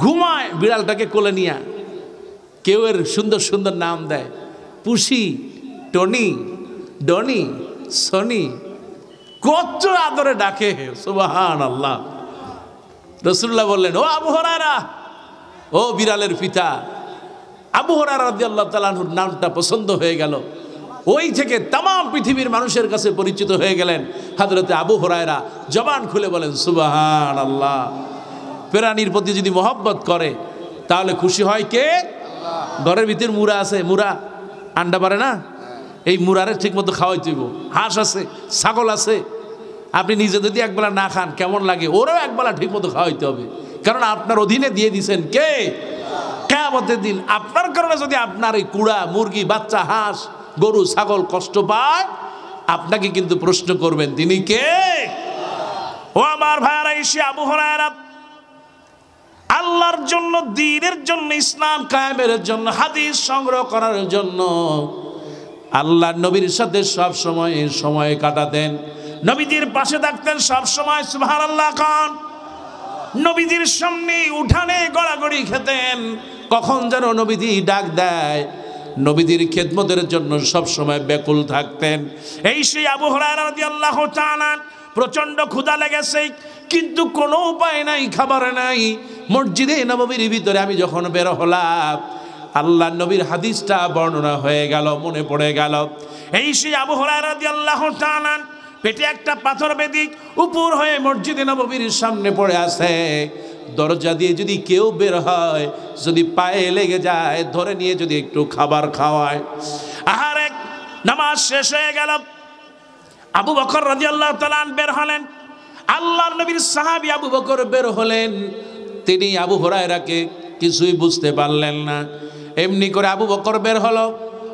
ঘুমায় বিড়ালটাকে কোলে নিয়ে, কেউ এর সুন্দর সুন্দর নাম দেয়, পুষি, টনি, ডনি, সনি, কত আদরে ডাকে, সুবহানাল্লাহ। রাসূলুল্লাহ বললেন, ও আবু হুরায়রা, ও বিড়ালের পিতা। আবু হুরায়রা রাদিয়াল্লাহু তাআলা আনহুর নামটা পছন্দ হয়ে গেল। ওই থেকে তামাম পৃথিবীর মানুষের কাছে পরিচিত হয়ে গেলেন হযরতে আবু হুরায়রা। জবান খুলে বলেন সুবহানাল্লাহ। প্রাণীর প্রতি যদি মহব্বত করে তাহলে খুশি হয় কে? ঘরের ভিতর মুরা আছে, মুরা আন্ডা পারে না, এই মুরারে ঠিক মতো খাওয়াই দিব। হাঁস আছে, ছাগল আছে, আপনি নিজে যদি একবেলা না খান কেমন লাগে? ওরাও একবেলা ঠিক মতো খাওয়াইতে হবে, কারণ আপনার অধীনে দিয়ে দিছেন কে? কিয়ামতের দিন আপনার কারণে যদি আপনার এই কুড়া, মুরগি, বাচ্চা, হাঁস, গরু, ছাগল কষ্ট পায়, আপনাকে কিন্তু প্রশ্ন করবেন তিনি কে? ও আমার ভাইরা, এসে আবু হুরায়রা আল্লাহর জন্য, দ্বীনের জন্য, ইসলাম কায়েমের জন্য, হাদিস সংগ্রহ করার জন্য আল্লাহর নবীর সাথে সব সময় কাটাতেন, নবীজির পাশে থাকতেন সব সময়, সুবহানাল্লাহ খান। নবীজির সামনে উঠানে গড়াগড়ি খেতেন, কখন যেন নবীজি ডাক দেয়, নবীজির খেদমতের জন্য সব সময় ব্যাকুল থাকতেন। এই সেই আবু হুরায়রা রাদিয়াল্লাহু তাআলা, প্রচন্ড ক্ষুধা লেগেছে, কিন্তু কোনো উপায় নাই, খাবার নাই। মসজিদে নববীর ভিতরে আমি যখন বের হলাম, আল্লাহ নবীর হাদিসটা বর্ণনা হয়ে গেল, মনে পড়ে গেল। এই সেই আবু হুরায়রা রাদিয়াল্লাহু তাআলা পেটে একটা পাথর বেঁধে উপর হয়ে মসজিদে নববীর সামনে পড়ে আছে। দরজা দিয়ে যদি কেউ বের হয়, যদি পায়ে লেগে যায়, ধরে নিয়ে যদি একটু খাবার খাওয়ায়। আহারে, নামাজ শেষ হয়ে গেল, আবু বকর রাদিয়াল্লাহু তাআলা বের হলেন। আল্লাহর নবীর সাহাবী আবু বকর বের হলেন, তিনি আবু হুরায়রাকে কিছুই বুঝতে পারলেন না। এমনি করে আবু বকর বের হলো,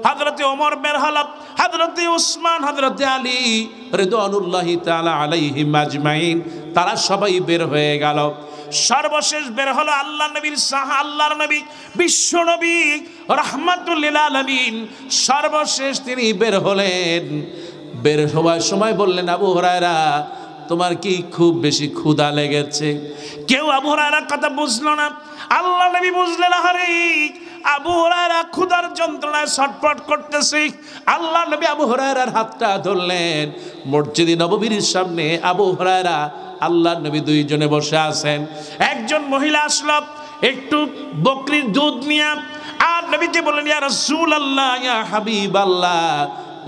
হযরতে ওমর বের হলো, হযরতে উসমান, হযরতে আলী রিদওয়ানুল্লাহি তাআলা আলাইহিম আজমাইন, তারা সবাই বের হয়ে গেল। সর্বশেষ বের হলো আল্লাহর নবী, বিশ্ব নবী রাহমাতুল লিল আলামিন। সর্বশেষ তিনি বের হলেন। বের হওয়ার সময় বললেন, আবু হুরায়রা, তোমার কি খুব বেশি ক্ষুধা লেগেছে? কেউ আবু হুরায়রার কথা বুঝলো না। আল্লাহ নবী বুঝলেন, আরে আবু হুরায়রা ক্ষুধার যন্ত্রণায় ছটফট করতেছে। আল্লাহ নবী আবু হুরায়রার হাতটা ধরলেন। মসজিদে নববীর সামনে আবু হুরায়রা, আল্লাহ নবী দুইজনে বসে আছেন। একজন মহিলা আসলো একটু বকরির দুধ নিয়ে, আর নবীকে বললেন, ইয়া রাসূলুল্লাহ, ইয়া হাবিবাল্লাহ,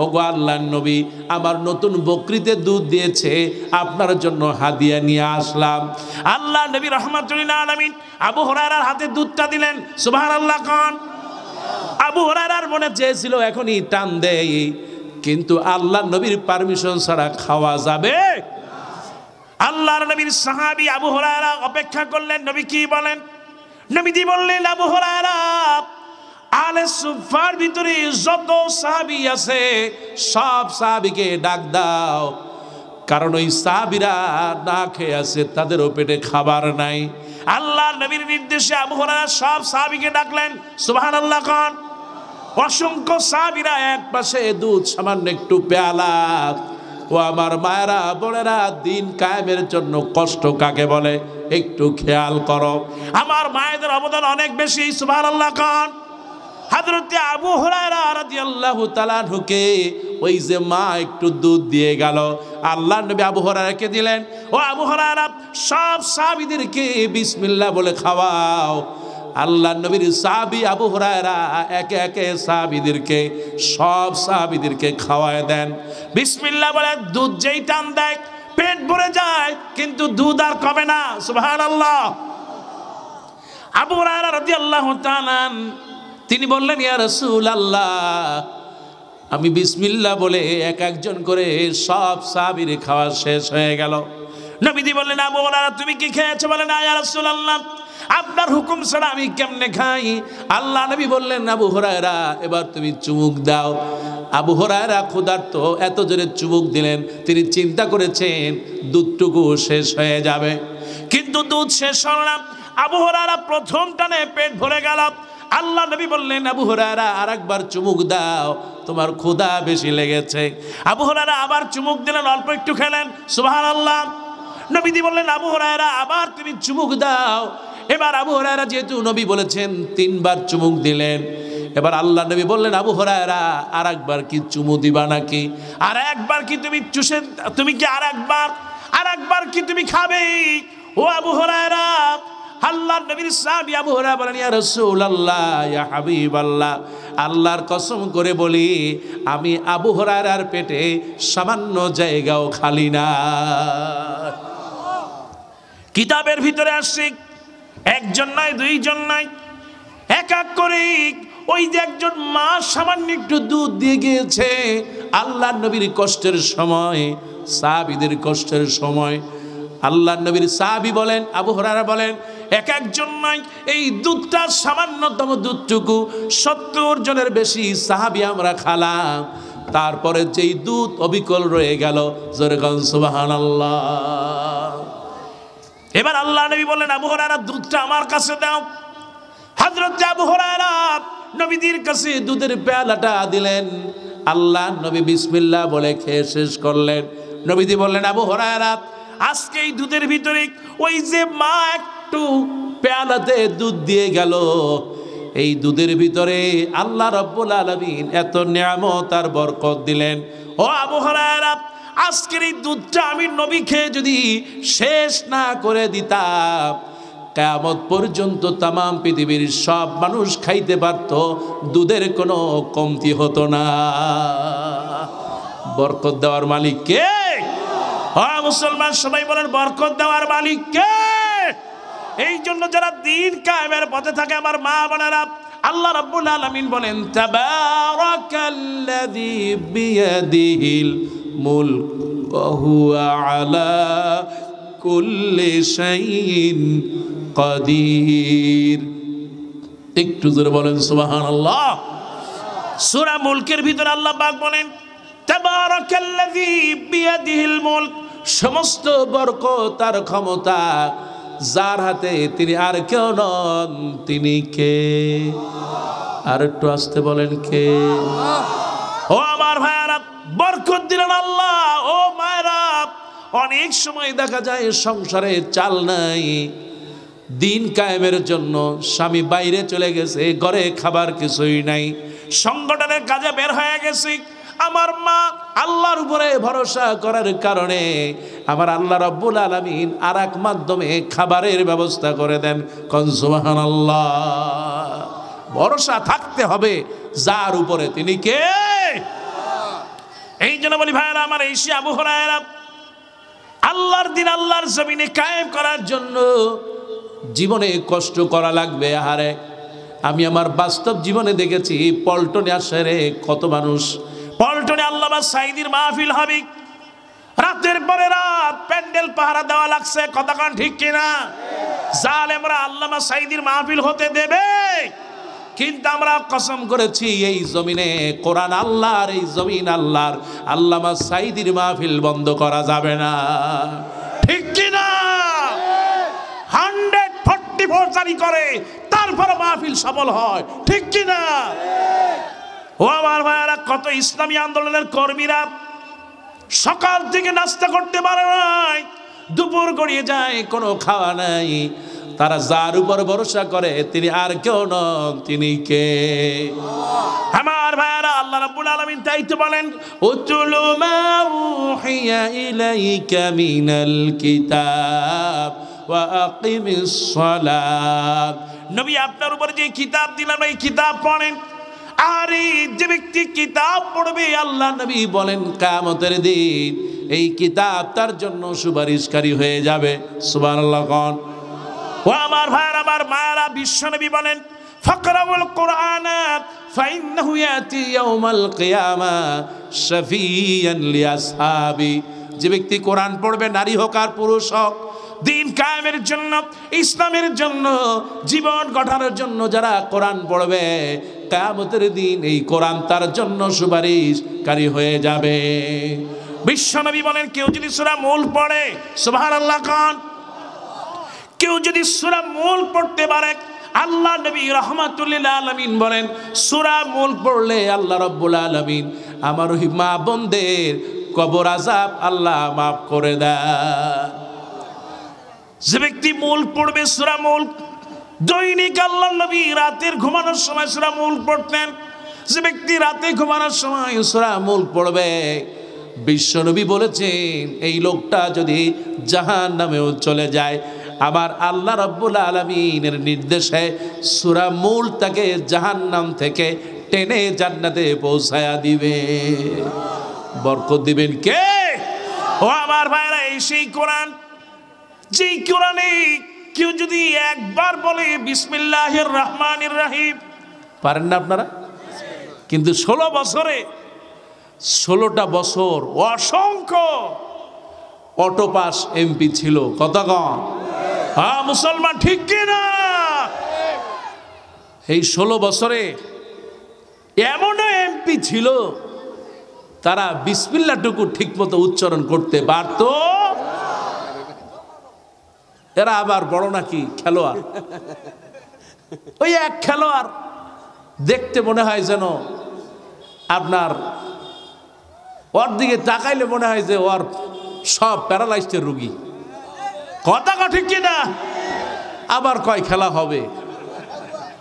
ওগো আল্লাহর নবী, আমার নতুন বকরিতে দুধ দিয়েছে, আপনার জন্য হাদিয়া নিয়ে আসলাম। আল্লাহ নবী রাহমাতুল লিল আলামিন আবু হুরায়রার হাতে দুধটা দিলেন, সুবহানাল্লাহ খান। আবু হুরায়রার মনে চেয়েছিল এখনই টান দেই, কিন্তু আল্লাহর নবীর পারমিশন ছাড়া খাওয়া যাবে? আল্লাহর নবীর সাহাবী আবু হুরায়রা অপেক্ষা করলেন, নবী কি বলেন? নবীজি বললেন, আবু হুরায়রা, আলে সুফার ভিতরে যত সাহাবী আছে সব সাহাবীকে ডাক দাও, কারণ ওই সাহাবীরা না খেয়ে আছে, তাদেরও পেটে খাবার নাই। আল্লাহ নবীর নির্দেশে আবু হুরায়রা সব সাহাবীকে ডাকলেন, সুবহানাল্লাহ খান। অসংখ্য সাহাবীরা এক পাশে, দুধ সামান্য একটু পেয়ালা। ও আমার মায়েরা বোনেরা, দিন কায়েমের জন্য কষ্ট কাকে বলে একটু খেয়াল করো। আমার মায়েদের অবদান অনেক বেশি, সুবহানাল্লাহ খান। হযরতে আবু হুরায়রা রাদিয়াল্লাহু তাআলা আনহুকে ওই যে মা একটু দুধ দিয়ে গেল, আল্লাহর নবী আবু হুরায়রাকে দিলেন। ও আবু হুরায়রা, সব সাহাবীদেরকে বিসমিল্লাহ বলে খাওয়াও। আল্লাহর নবীর সাহাবী আবু হুরায়রা একে একে সাহাবীদেরকে, সব সাহাবীদেরকে খাওয়ায় দেন। বিসমিল্লাহ বলে দুধ যেই টান দেয় পেট ভরে যায়, কিন্তু দুধ আর কমে না, সুবহানাল্লাহ। আবু হুরায়রা রাদিয়াল্লাহু তাআলা তিনি বললেন, ইয়া রাসূলুল্লাহ, আমি বিসমিল্লাহ বলে এক একজন করে সব সাহাবীর খাওয়া শেষ হয়ে গেল। নবীজি বললেন, আবু হুরায়রা তুমি কি খেয়েছো? বলেন, না ইয়া রাসূলুল্লাহ, আপনার হুকুম ছাড়া আমি কেমনে খাই? আল্লাহ নবী বললেন, আবু হুরায়রা এবার তুমি চুমুক দাও। আবু হুরায়রা ক্ষুধার্ত, এত জোরে চুমুক দিলেন, তিনি চিন্তা করেছেন দুধটুকু শেষ হয়ে যাবে, কিন্তু দুধ শেষ হল না। আবু হুরায়রা প্রথম টানে পেট ভরে গেল। আল্লাহ নবী বললেন, আবু হুরায়রা আরেকবার চুমুক দাও, তোমার ক্ষুধা বেশি লেগেছে। আবু হুরায়রা আবার চুমুক দিলেন, অল্প একটু খেলেন, সুবহানাল্লাহ। নবীজি বললেন, আবু হুরায়রা আবার তুমি চুমুক দাও। এবার আবু হুরায়রা যেহেতু নবী বলেছেন, তিনবার চুমুক দিলেন। এবার আল্লাহ নবী বললেন, আবু হুরায়রা আরেকবার কি চুমু দিবা নাকি? আর একবার কি তুমি চুষে, তুমি কি আরেকবার কি তুমি খাবে? ও আবু হুরায়রা, আল্লাহর নবীর সাহাবী আবু হুরায়রা বলেন, ইয়া রাসূলুল্লাহ, ইয়া হাবিবাল্লাহ, আল্লাহর কসম করে বলি আমি আবু হুরায়রার পেটে সামান্য জায়গাও খালি না। কিতাবের ভিতরে আসছে, একজন নয়, দুইজন নয়, এক এক করে ওই যে একজন মা সামান্য একটু দুধ দিয়ে গিয়েছে আল্লাহর নবীর কষ্টের সময়, সাহাবীদের কষ্টের সময়। আল্লাহর নবীর সাহাবী বলেন, আবু হুরায়রা বলেন, এক একজন নয়, এই দুধটা সামান্যতম দুধটুকু 70 জনের বেশি সাহাবী আমরা খালাম। তারপরে যেই দুধ অবিকল রয়ে গেল, জোরে বলেন সুবহানাল্লাহ। এবার আল্লাহ নবী বললেন, আবু হুরায়রা দুধটা আমার কাছে দাও। হযরত আবু হুরায়রা নবীদের কাছে দুধের পেয়ালাটা দিলেন। আল্লাহ নবী বিসমিল্লাহ বলে খেয়ে শেষ করলেন। নবীজি বললেন, আবু হুরায়রা আজকে এই দুধের ভিতরে ওই যে মা একটু পেয়ালাতে দুধ দিয়ে গেল, এই দুধের ভিতরে আল্লাহ রাব্বুল আলামিন এত নিয়ামত আর বরকত দিলেন। ও আবু হুরায়রা, আজকের এই দুধটা আমি নবী খেয়ে যদি শেষ না করে দিতাম, কিয়ামত পর্যন্ত তাম পৃথিবীর সব মানুষ খাইতে পারত, দুধের কোনো কমতি হতো না। বরকত দেওয়ার মালিক কে? হ্যাঁ মুসলমান সবাই বলেন, বরকত দেওয়ার মালিক কে? এই জন্য যারা দিন কায়েমের পথে থাকে আমার মা বোনেরা, আল্লাহ রাব্বুল আলামিন বলেন, তাবারাকাল্লাযী বিয়াদিহিল মুলক ওয়া হুয়া আলা কুল্লি শাইইন কাদির। একটু জোরে বলেন সুবহানাল্লাহ। সূরা মুলকের ভিতরে আল্লাহ পাক বলেন, তাবারাকাল্লাযী বিয়াদিহিল মুলক, সমস্ত বরকত আর ক্ষমতা যার হাতে, তিনি আর কেউ নন, তিনি কে? আর একটু আসতে বলেন, কে? ও আমার ভাইয়ারা, বরকত দিলেন আল্লাহ। ও মায়েরা, অনেক সময় দেখা যায় সংসারে চাল নাই, দিন কায়েমের জন্য স্বামী বাইরে চলে গেছে, ঘরে খাবার কিছুই নাই, সংগঠনের কাজে বের হয়ে গেছে। আমার মা আল্লাহর উপরে ভরসা করার কারণে আমার আল্লাহ রাব্বুল আলামিন আর এক মাধ্যমে খাবারের ব্যবস্থা করে দেন। কোন সুবহানাল্লাহ। ভরসা থাকতে হবে যার উপরে, তিনি কে? এই জন্য বলি ভাইরা আমার, এই সে আবু হুরায়রা আল্লাহর দিন আল্লাহর জমিনে কায়েম করার জন্য জীবনে কষ্ট করা লাগবে। আরে আমি আমার বাস্তব জীবনে দেখেছি, পল্টনে আসে রে কত মানুষ, পল্টনে আল্লামা সাঈদীর মাহফিল হবে, রাতের পরে রাত প্যান্ডেল পাহারা দেওয়া লাগছে, কথা কান ঠিক কিনা? জালেমরা আল্লামা সাঈদীর মাহফিল হতে দেবে? কিন্তু আমরা কসম করেছি, এই জমিনে কোরআন আল্লাহর, এই জমিন আল্লাহর, আল্লামা সাঈদীর মাহফিল বন্ধ করা যাবে না, ঠিক কিনা? 100 প্রচারি করে, তারপর মাহফিল সফল হয়, ঠিক কিনা? ও আমার ভাইয়েরা, কত ইসলামী আন্দোলনের কর্মীরা সকাল থেকে নাস্তা করতে পারে নাই, দুপুর গড়িয়ে যায়, কোনো খাওয়া নাই। তারা যার উপর ভরসা করে তিনি আর কেউ নন, তিনি কে? আমার ভাইয়েরা, আল্লাহ রাব্বুল আলামিন তাই তো বলেন, উতলু মা উহিয়া ইলাইকা মিনাল কিতাব ওয়া আকিমিস সালাত। নবী, আপনার উপর যে কিতাব দিলাম এই কিতাব পড়েন। আর যে ব্যক্তি কিতাব পড়বে, আল্লাহ নবী বলেন কিয়ামতের দিন এই কিতাব তার জন্য সুপারিশকারী হয়ে যাবে। সুবহানাল্লাহ কোন? ও আমার ভাইয়েরা, আমার মায়েরা, বিশ্বনবী বলেন, ফাকরাউল কুরআন ফাইন্নাহু ইয়াতি ইয়াউমাল কিয়ামা শাফিয়ান লিআসহাবি। যে ব্যক্তি কোরআন পড়বে, নারী হোক আর পুরুষ হোক, দিন কায়েমের জন্য, ইসলামের জন্য, জীবন গঠনের জন্য যারা কোরআন পড়বে, কিয়ামতের দিন এই কোরআন তার জন্য সুপারিশকারী হয়ে যাবে। বিশ্বনবী বলেন, কেউ যদি সূরা মূল পড়ে, সুবহানাল্লাহ কোন? কেউ যদি সূরা মূল পড়তে পারে, আল্লাহ নবী রাহমাতুল লিল আলামিন বলেন, সূরা মূল পড়লে আল্লাহ রাব্বুল আলামিন আমার ওই মা বোনদের কবর আযাব আল্লাহ মাফ করে দেয়। যে ব্যক্তি মূল পড়বে, সূরা মূল, দৈনিক আল্লাহ নবী রাতের ঘুমানোর সময় সূরা মূল পড়তেন। যে ব্যক্তি রাতে ঘুমানোর সময় সূরা মূল পড়বে, বিশ্বনবী বলেছেন এই লোকটা যদি জাহান্নামেও চলে যায়, আমার আল্লাহ রাব্বুল আলামিনের নির্দেশে সূরা মূল তাকে জাহান্নাম থেকে টেনে জান্নাতে পৌঁছায়া দিবে। বরকত দিবেন কে? ও আমার ভাইরা, এই সেই কোরআন, যেই কোরআনে কেউ যদি একবার বলে বিসমিল্লাহির রহমানির রহিম, পারেন না আপনারা? কিন্তু 16 বছরে 16টা বছর অসংখ্য অটোপাস এমপি ছিল। কতক্ষণ? হ্যাঁ মুসলমান, ঠিক কিনা? এই 16 বছরে এমনও এমপি ছিল তারা বিসমিল্লাহটুকু ঠিক মতো উচ্চারণ করতে পারত। এরা আবার বড় নাকি খেলোয়াড়। ওই এক খেলোয়াড় দেখতে মনে হয় যেন আপনার, ওর দিকে তাকাইলে মনে হয় যে ওর সব প্যারালাইজড রোগী। কথা ঠিক কিনা? আবার কয় খেলা হবে।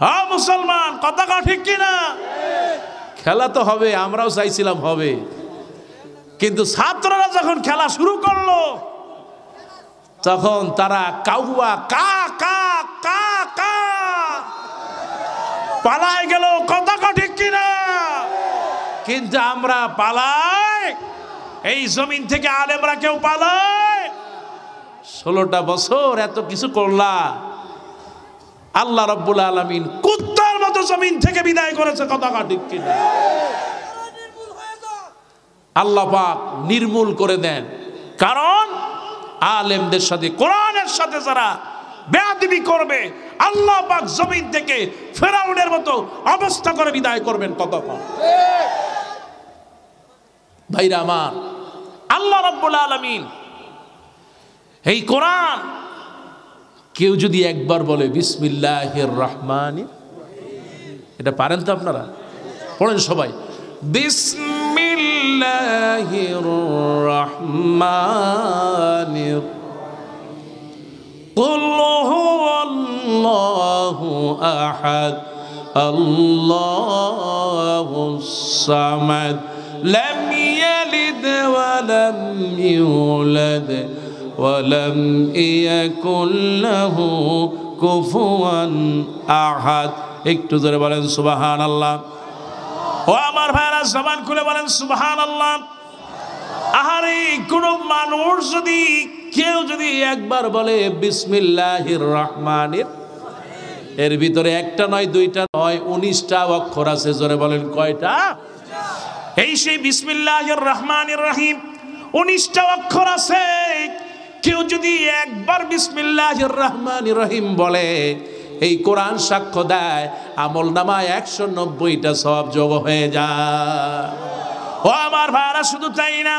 হ্যাঁ মুসলমান, কথা ঠিক কিনা? খেলা তো হবে, আমরাও চাইছিলাম হবে, কিন্তু ছাত্ররা যখন খেলা শুরু করলো তখন তারা কাউয়া কা কা কা কা পালায় গেল। কথা ঠিক কিনা? কিন্তু আমরা পালাই, এই জমিন থেকে আলেমরা কেউ পালায়? 16টা বছর এত কিছু করলা, আল্লাহ রাব্বুল আলামিন কুত্তার মতো জমিন থেকে বিদায় করেছে। কথা ঠিক কিনা? আল্লাহ পাক নির্মূল করে দেন, কারণ আলেমদের সাথে, কোরআনের সাথে যারা বেয়াদবি করবে, আল্লাহ পাক জমিন থেকে ফেরাউনের মতো অবস্থা করে বিদায় করবেন। কতক্ষণ? ভাইরা আমার, আল্লাহ রাব্বুল আলামিন এই কোরআন কেউ যদি একবার বলে বিসমিল্লাহির রহমানির, এটা পারেন তো আপনারা? পড়েন সবাই, বিসমিল্লাহির রহমানির কুল হুয়াল্লাহু আহাদ আল্লাহুস সামাদ লাম ইয়ালিদ ওয়া লাম ইউলাদ ওয়া লাম ইয়াকুল লাহু কুফুয়ান আহাদ। একটু জোরে বলেন সুবহানাল্লাহ। ও আমার ভাইরা, জবান খুলে বলেন সুবহানাল্লাহ। আহারে, কোন মানুষ যদি, কেউ যদি একবার বলে বিসমিল্লাহির রহমানির, এর ভিতরে একটা নয়, দুইটা নয়, 19টা অক্ষর আছে। জোরে বলেন কয়টা? এই সেই বিসমিল্লাহির রহমানির রহিম, 19টা অক্ষর আছে। কেউ যদি একবার বিসমিল্লাহির রহমানির রহিম বলে, এই কোরআন সাক্ষ্য দেয় আমল নামায় 190টা সওয়াব যোগ হয়ে যায়। ও আমার ভাইরা, শুধু তাই না,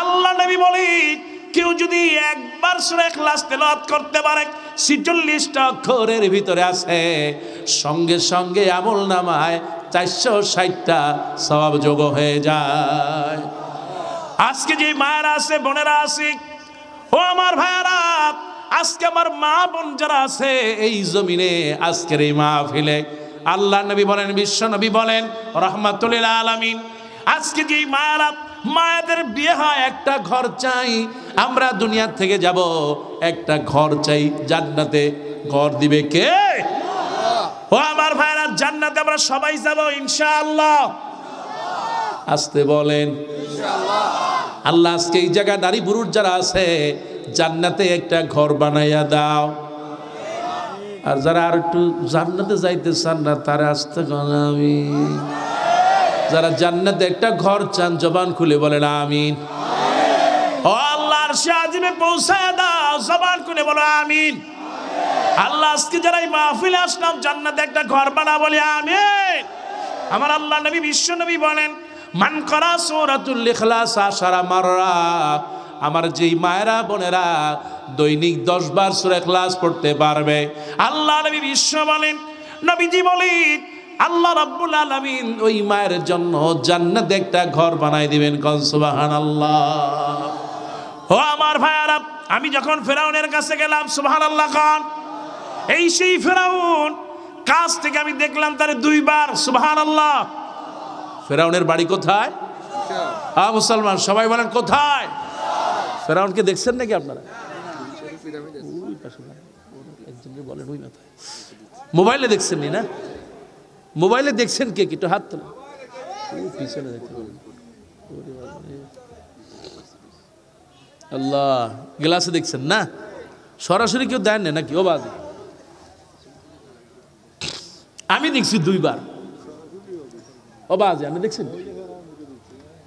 আল্লাহ নবী বলেন কেউ যদি একবার সূরা ইখলাস তেলাওয়াত করতে পারে, 46টা অক্ষরের ভিতরে আছে, সঙ্গে সঙ্গে আমল নামায় 460টা সওয়াব যোগ হয়ে যায়। আজকে যে মায়েরা আছে, বোনেরা আছে, ও আমার ভাইরা, আজকে আমার মা বোন যারা আছে এই জমিনে, আজকের এই মাহফিলে, আল্লাহ নবী বলেন, বিশ্ব নবী বলেন রাহমাতুল লিল আলামিন, আজকে যে মায়েরা, মায়েদের বিয়ে হয়, একটা ঘর চাই, আমরা দুনিয়া থেকে যাব, একটা ঘর চাই জান্নাতে। ঘর দিবে কে? ও আমার ভাইরা, জান্নাতে আমরা সবাই যাব ইনশাআল্লাহ। আসতে বলেন ইনশাআল্লাহ। আল্লাহ আজকে এই জায়গায় নারী পুরুষ যারা আছে, জান্নাতে একটা ঘর বানাইয়া দাও। আর যারা আর একটু জান্নাতে যাইতে চান না, তারা আসতে আমিন। যারা জান্নাতে একটা ঘর চান, জবান খুলে বলেন আমিন। ও আল্লাহর শাহজিবে পৌঁছায় দাও, জবান খুলে বলো আমিন। আল্লাহ আজকে যারা এই মাহফিলে আসলাম, জান্নাতে একটা ঘর বানা, বলি আমিন। আমার আল্লাহ নবী বিশ্ব নবী বলেন, মান করা সূরাতুল ইখলাস 10 মাররা, আমার যেই মায়েরা বোনেরা দৈনিক 10 বার সূরা ইখলাস পড়তে পারবে, আল্লাহ নবী বিশ্ব বলেন, নবীজি বলেন, আল্লাহ রাব্বুল আলামিন ওই মায়ের জন্য জান্নাতে একটা ঘর বানাই দিবেন। কোন সুবহানাল্লাহ। ও আমার ভাইরা, আমি যখন ফেরাউনের কাছে গেলাম, সুবহানাল্লাহ খান, এই সেই ফেরাউন কাছ থেকে আমি দেখলাম তারে 2 বার, সুবহানাল্লাহ। ফেরাউনের বাড়ি কোথায়? মুসলমান সবাই বলেন কোথায়? ফেরাউনকে দেখছেন নাকি আপনারা? মোবাইলে দেখছেন না? মোবাইলে দেখছেন কে? একটু হাত তোলা। পিছনে আল্লাহ, গ্লাসে দেখছেন না? সরাসরি কেউ দেন না নাকি? ও বাজে, আমি দেখছি 2 বার। ও বাজে, আপনি দেখছেন?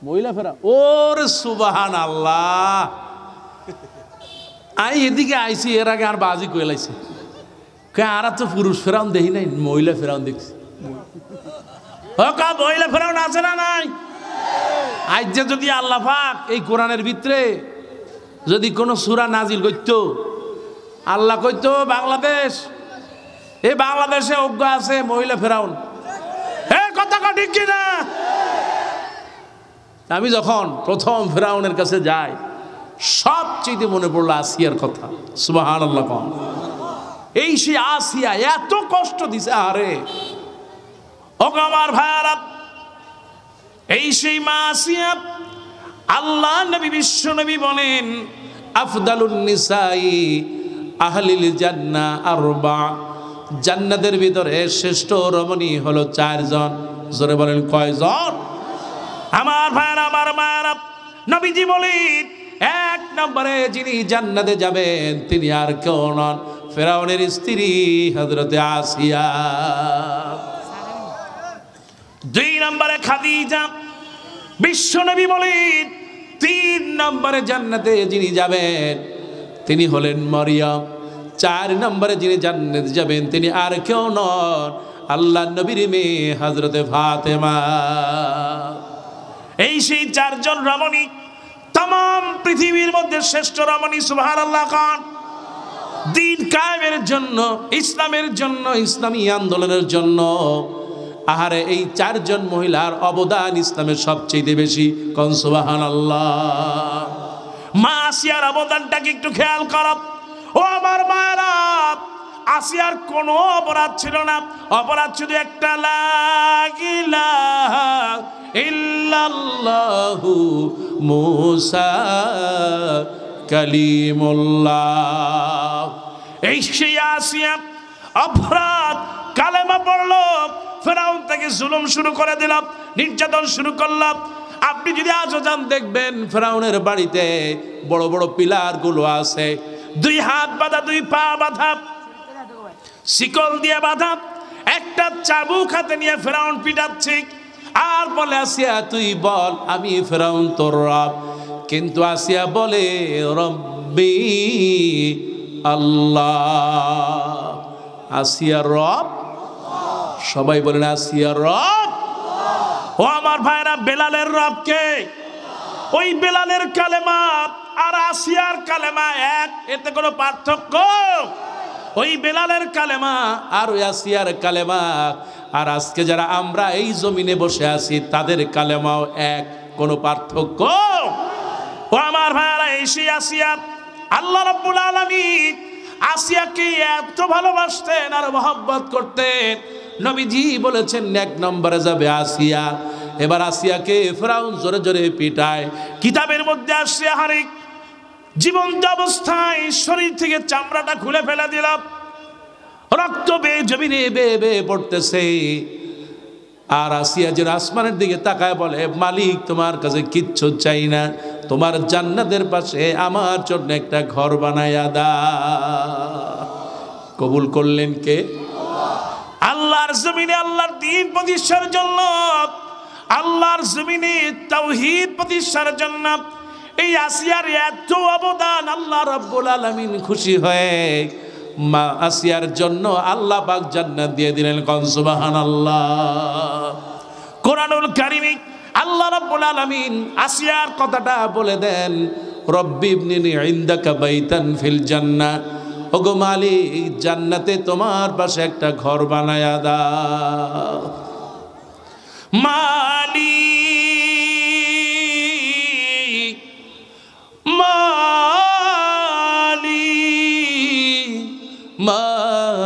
মহিলা ফেরা, ওরে সুবহানাল্লাহ। আই এদিকে আইছি, এর আগে আর বাজি কইলাইছে, আর তো পুরুষ ফেরাউন দেখি নাই, মহিলা ফেরাউন দেখছি। মহিলা ফেরাউন আছে না নাই? আজ যে যদি আল্লাহ পাক এই কোরআনের ভিতরে যদি কোনো সূরা নাজিল করতো, আল্লাহ কইতো বাংলাদেশ, এই বাংলাদেশে অজ্ঞ আছে মহিলা ফেরাউন, কথা ঠিক কিনা? আমি যখন প্রথম ফেরাউনের কাছে যাই, সবচেয়ে মনে পড়লো আসিয়ার কথা। সুবহানাল্লাহ। এই সে আসিয়া এত কষ্ট দিছে, আরে ও আমার ভাইরা, এই সেই মা আসিয়া, আল্লাহ নবী বিশ্ব নবী বলেন, আফদালুন নিসাই আহলিল জান্নাহ আরবা, জান্নাতের ভিতরে শ্রেষ্ঠ রমণী হলো 4 জন। জোরে বলেন কয়জন? আমার ভাইরা, আমার মায়েরা, নবীজি বলেন 1 নম্বরে যিনি জান্নাতে যাবেন তিনি আর কেউ নন, ফেরাউনের স্ত্রী হযরতে আসিয়া। 2 নম্বরে খাদিজা। বিশ্ব নবী বলেন 3 নম্বরে জান্নাতে যিনি যাবেন তিনি হলেন মরিয়ম। 4 নম্বরে যিনি জান্নাতে যাবেন তিনি আর কেউ নন, আল্লাহ নবীর মেয়ে হযরতে ফাতেমা। এই সেই 4 জন রমণী, तमाम পৃথিবীর মধ্যে শ্রেষ্ঠ রমণী। সুবহানাল্লাহ খান। দিন কায়েমের জন্য, ইসলামের জন্য, ইসলামী আন্দোলনের জন্য, আহারে এই 4 জন মহিলার অবদান ইসলামের সবচেয়ে বেশি। কোন সুবহানাল্লাহ। মা আসিয়ার অবদানটাকে একটু খেয়াল করো। ও আমার মায়েরা, আসিয়ার কোনো অপরাধ ছিল না, অপরাধ শুধু একটা, লা ইলাহা ইল্লাল্লাহু মুসা কালিমুল্লাহ। এই সেই আসিয়া অপরাধ, কালেমা পড়লো, ফেরাউন থেকে জুলুম শুরু করে দিল, নির্যাতন শুরু করলাম। আপনি যদি আজও যান দেখবেন ফেরাউনের বাড়িতে বড় বড় পিলার গুলো আছে, 2 হাত বাঁধা, 2 পা বাঁধা, শিকল দিয়ে বাঁধা, একটা চাবুক হাতে নিয়ে ফেরাউন পিটাচ্ছে আর বলে, আসিয়া তুই বল আমি ফেরাউন তোর রব। কিন্তু আসিয়া বলে, রব্বি আল্লাহ। আসিয়া রব, সবাই বলেন আসিয়া রব। ও আমার ভাইরা, বেলালের রব কে? ওই বেলালের কালেমা আর আসিয়ার কালেমা এক, এতে কোনো পার্থক্য। ওই বেলালের কালেমা আর ওই আসিয়ার কালেমা, আর আজকে যারা আমরা এই জমিনে বসে আছি তাদের কালেমাও এক, কোনো পার্থক্য। ও আমার ভাইরা, এসে আসিয়া আল্লাহ রাব্বুল আলামিন আসিয়াকে এত ভালোবাসতেন আর মহব্বত করতেন, নবীজি বলেছেন এক নম্বরে যাবে আসিয়া। এবার আসিয়াকে ফিরআউন জোরে জোরে পিটায়। কিতাবের মধ্যে আসছে, হারিক জীবন্ত অবস্থায় শরীর থেকে চামড়াটা খুলে ফেলে দিলাম, রক্ত বেয়ে জমিনে বেয়ে বেয়ে পড়তেছে। আর আসিয়া যে আসমানের দিকে তাকায় বলে, মালিক তোমার কাছে কিচ্ছু চাই না, তোমার জান্নাতের পাশে আমার জন্য একটা ঘর বানায়া দাও। কবুল করলেন কে? আল্লাহর জমিনে আল্লাহর দ্বীন প্রতিষ্ঠার জন্য, আল্লাহর জমিনে তাওহীদ প্রতিষ্ঠার জন্য এই আসিয়ার এত অবদান। আল্লাহ রাব্বুল আলামিন খুশি হয়ে মা আসিয়ার জন্য আল্লাহ পাক জান্নাত দিয়ে দিলেন। কোন সুবহানাল্লাহ। কোরআনুল কারীমে আল্লাহ রাব্বুল আলামিন আসিয়ার কথাটা বলে দেন, রব্বি ইবনিনি ইনদাকা বাইতান ফিল জান্নাহ, ওগো মালিক জান্নাতে তোমার পাশে একটা ঘর বানায়া দাও। মালিক মালিক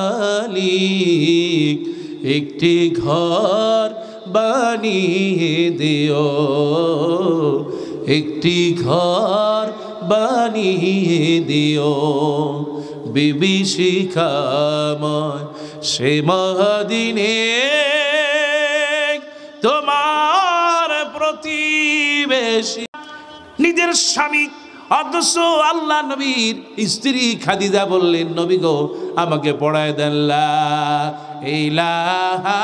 মালিক একটি ঘর বানিয়ে দিও, একটি ঘর বানিয়ে দিও, বিভীষিকাময় সে মহাদিনে তোমার প্রতিবেশী। নিজের স্বামী অথচ আল্লাহ নবীর স্ত্রী খাদিজা বললেন, নবী গো আমাকে পড়ায় দেন লা ইলাহা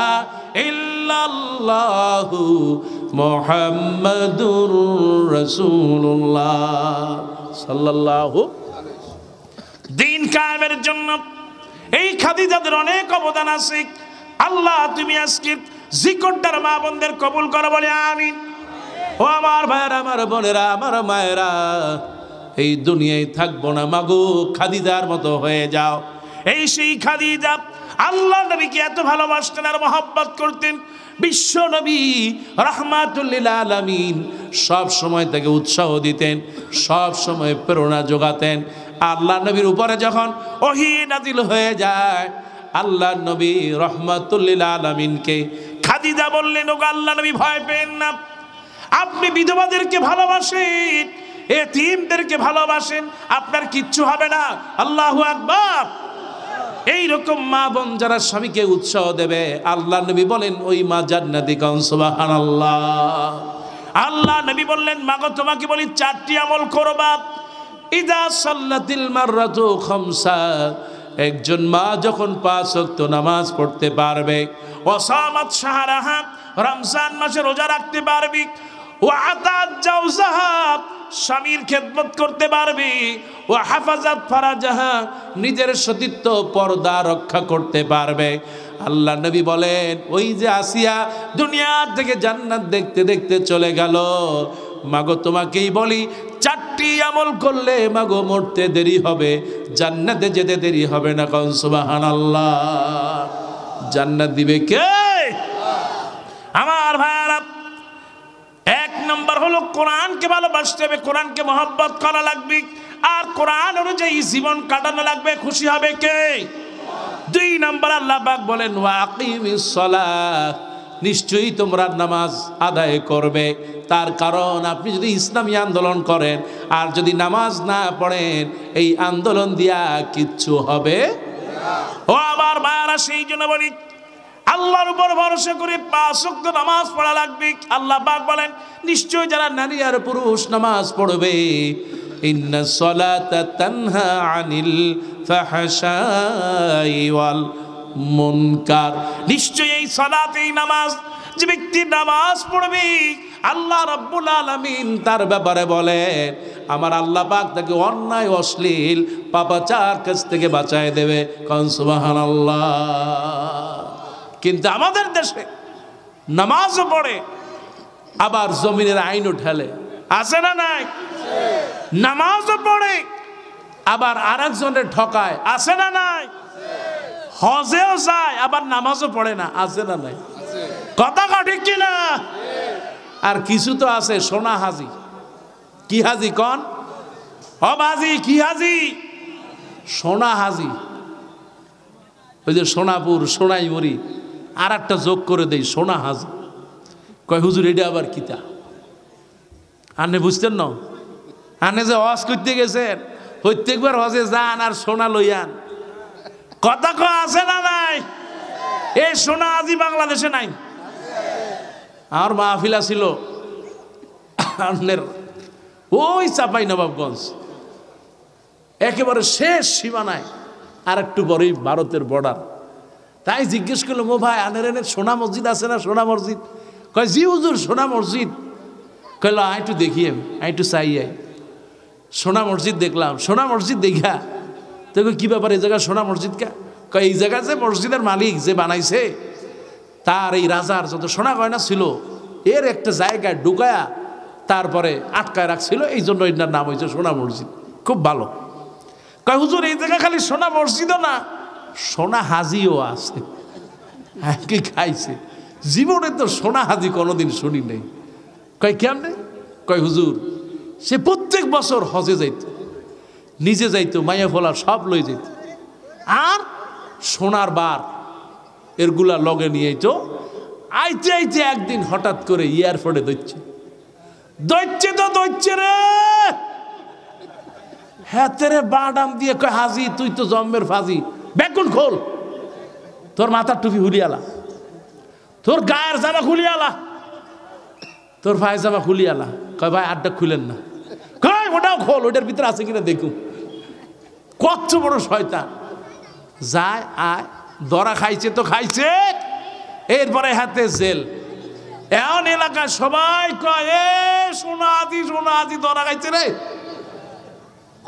ইল্লাল্লাহু মুহাম্মাদুর রাসূলুল্লাহ সাল্লাল্লাহু। দিন কায়েমের জন্য এই খাদিজাদের অনেক অবদান আছে। আল্লাহ তুমি আজকে জিকরটার মা বোনদের কবুল করো, বলে আমিন। ও আমার ভাইয়েরা, আমার বোনেরা, আমার মায়েরা, এই দুনিয়ায় থাকবো না, মাগো খাদিজার মতো হয়ে যাও। এই সেই খাদিজা আল্লাহ নবীকে এত ভালোবাসতেন আর মহব্বত করতেন। বিশ্ব নবী রাহমাতুল লিল আলামিন সব সময় তাকে উৎসাহ দিতেন, সব সময় প্রেরণা যোগাতেন। আল্লাহ নবীর উপরে যখন ওহী নাজিল হয়ে যায়, আল্লাহ নবী রাহমাতুল লিল আলামিনকে খাদিজা বললেন, ওগো আল্লাহ নবী ভয় পেন না, আপনি বিধবাদেরকে ভালোবাসেন, এতিমদেরকে ভালোবাসেন, আপনার কিচ্ছু হবে না। আল্লাহু আকবার। এইরকম মা বোন যারা স্বামীকে উৎসাহ দেবে, আল্লাহ নবী বলেন ওই মা জান্নাতি। কোন সুবহানাল্লাহ। আল্লাহ নবী বললেন, মাগো তোমাকে বলি চারটি আমল করবা। ইদা সাল্লাতিল মাররাতু খামসা, একজন মা যখন 5 ওয়াক্ত নামাজ পড়তে পারবে, ওয়াসামাত শাহরাহা, রমজান মাসে রোজা রাখতে পারবি, ওয়া আতাত জাওজাহা, স্বামীর খেদমত করতে পারবি, ওয়া হাফাজাত ফারাজাহা, নিজের সতীত্ব পর্দা রক্ষা করতে পারবে। আল্লাহ নবী বলেন, ওই যে আসিয়া দুনিয়া থেকে জান্নাত দেখতে দেখতে চলে গেল, মাগো তোমাকেই বলি চারটি আমল করলে মাগো মরতে দেরি হবে, জান্নাতে যেতে দেরি হবে না। কোন সুবহানাল্লাহ। জান্নাত দিবে কে? আমার ভাইরা, এক নম্বর হলো কোরআনকে ভালোবাসতে হবে, কোরআনকে মহব্বত করা লাগবে, আর কোরআন অনুযায়ী জীবন কাটানো লাগবে। খুশি হবে কে? 2 নম্বর আল্লাহ পাক বলেন, ওয়াকিমিস সালাহ, নিশ্চয়ই তোমরা নামাজ আদায় করবে। তার কারণ আপনি যদি ইসলামী আন্দোলন করেন আর যদি নামাজ না পড়েন, এই আন্দোলন দিয়া কিচ্ছু হবে না। ও আমার ভাইরা, সেই জন্য বলি আল্লাহর উপর ভরসা করে 5 ওয়াক্ত নামাজ পড়া লাগবে। আল্লাহ পাক বলেন, নিশ্চয় যারা নারী আর পুরুষ নামাজ পড়বে, ইন্নাস সালাতা তানহা আনিল ফাহশাই ওয়াল মুনকার, নিশ্চয় এই সালাত, এই নামাজ, যে ব্যক্তি নামাজ পড়বে, আল্লাহ রাব্বুল আলামিন তার ব্যাপারে বলেন, আমার আল্লাহ পাক তাকে অন্যায় অশ্লীল পাপাচার কাছ থেকে বাঁচায় দেবে। কোন সুবহানাল্লাহ। কিন্তু আমাদের দেশে নামাজও পড়ে, আবার জমিনের আইনও ঠেলে, আছে না নাই? নামাজও পড়ে, আবার আরেকজনের ঠকায়, আছে না নাই? হজেও যায় আবার নামাজও পড়ে না, আছে না নাই? কথা ঠিক কিনা? আর কিছু তো আছে সোনা হাজি। কি হাজি কন? হাজি কি হাজি? সোনা হাজি। ওই যে সোনাপুর সোনাইমুড়ি আর একটা যোগ করে দেই, সোনা হাজি। কয় হুজুর এটা আবার কিতা? আপনি বুঝতেন না? আপনি যে হজ করতে গেছেন, প্রত্যেকবার হজে যান আর সোনা লইয়ান। কথা কয় আছে না নাই? এই সোনা হাজি বাংলাদেশে নাই। আর মাহফিলা ছিল ওই চাপাই নবাবগঞ্জ, একেবারে শেষ সীমানায়, আর একটু পরেই ভারতের বর্ডার। তাই জিজ্ঞেস করলাম, ও ভাই আনের এনে সোনা মসজিদ আছে না? সোনা মসজিদ? কয় জি হুজুর সোনা মসজিদ। কইল আই একটু দেখি, আই একটু চাই আই। সোনা মসজিদ দেখলাম। সোনা মসজিদ দেখা তো কি ব্যাপার এই জায়গায় সোনা মসজিদ কা? কয় এই জায়গায় যে মসজিদের মালিক যে বানাইছে তার এই রাজার যত সোনা গয়না ছিল এর একটা জায়গায় ঢুকায়া তারপরে আটকায় রাখছিল, এই জন্য এটার নাম হয়েছে সোনা মসজিদ। খুব ভালো। কয় হুজুর এই জায়গায় খালি সোনা মসজিদও না, সোনা হাজিও আছে। কি খাইছে? জীবনে তো সোনা হাজি কোনোদিন শুনি নেই। কয় কেমনে? কয় হুজুর সে প্রত্যেক বছর হজে যাইত, নিজে যাইতো, মাইয়া ফোলা সব লই যাইত, আর সোনার বার এরগুলা লগে নিয়ে তো আইতে আইতে একদিন হঠাৎ করে এয়ারপোর্টে দইচ্ছে তো দইচ্ছে রে, হ্যাঁ তেরে বাডাম দিয়ে কয় হাজি তুই তো জম্মের ফাজি, বেকুল খোল, তোর মাথার টুপি হুলিয়ালা, তোর গায়ের জামা খুলিয়ালা, তোর ভাইয়ের জামা খুলিয়ালা। কয় ভাই আড্ডা খুলেন না। কয় ওটাও খোল, ওটার ভিতরে আছে কিনা দেখুন। কত বড় শয়তান! যায় আয়, ধরা খাইছে তো খাইছে, এরপরে হাতে জেল। এখন এলাকায় সবাই কয় এ সোনা আজি ধরা খাইছে রে।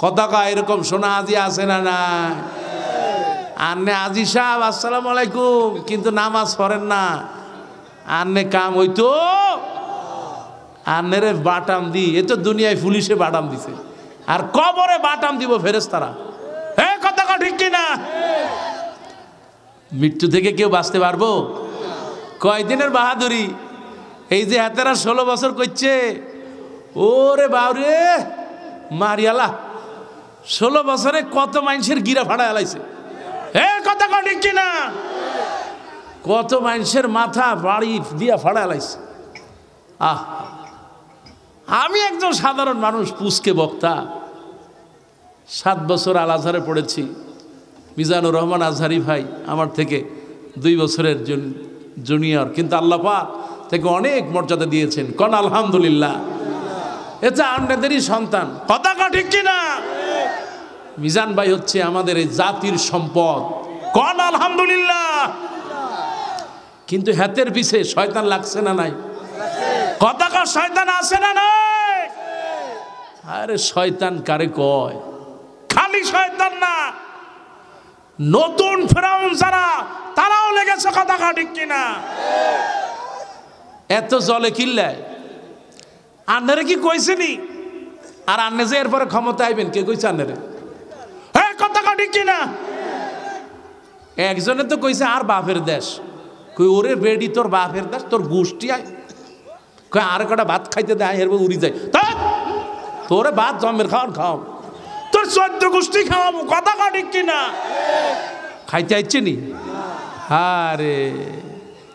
কথা কয় এরকম সোনা আজি আছে না না? আন্নে আজি সাহেব আসসালামু আলাইকুম, কিন্তু নামাজ পড়েন না। আন্নে কাম হইতো আন্নেরে বাটাম দি, এ তো দুনিয়ায় পুলিশে বাটাম দিছে, আর কবরে বাটাম দিব ফেরেশতারা। হে কথা কয় ঠিক কিনা? মৃত্যু থেকে কেউ বাঁচতে পারবো? কয়দিনের বাহাদুরি! এই যে হাতেরা 16 বছর করছে, ওরে বাউরে মারিয়ালা, 16 বছরে কত মানুষের গিরা ফাড়া এলাইছে। হে কথা কয় ঠিক কিনা? কত মানুষের মাথা বাড়ি দিয়া ফাড়া এলাইছে। আহ, আমি একজন সাধারণ মানুষ, পুচকে বক্তা, 7 বছর আল আজহারে পড়েছি। মিজানুর রহমান আজহারি ভাই আমার থেকে 2 বছরের জুনিয়র, কিন্তু আল্লাহ পাক থেকে অনেক মর্যাদা দিয়েছেন। কোন আলহামদুলিল্লাহ। এটা আপনাদেরই সন্তান। কথা কয় ঠিক কিনা? মিজান ভাই হচ্ছে আমাদের এই জাতির সম্পদ। কোন আলহামদুলিল্লাহ। কিন্তু হাতের পিছে শয়তান লাগছে না নাই? কথা কয় শয়তান আছে না নাই? আরে শয়তান কারে কয়? খালি শয়তান না, নতুন ফেরাউন যারা তারাও লেগেছে। কথা কয় ঠিক কিনা? এত জলে কিল্লায় আন্নারে কি কইছেনি? আর আন্নে যে এরপরে ক্ষমতা আইবেন, কে কইছে আন্নারে? হ্যাঁ কথা কয় ঠিক কিনা? একজনে তো কইছে আর বাপের দেশ। কই ওরে বেডি তোর বাপের দেশ, তোর গোষ্ঠী আয়। কই আর কটা ভাত খাইতে দেয়, এরপর উড়ি যায়। তোরে ভাত জমের খাও, তোর 14 গোষ্ঠী খাওয়াবো। কথা কয় ঠিক কিনা? খাইতে আইছে নি? আরে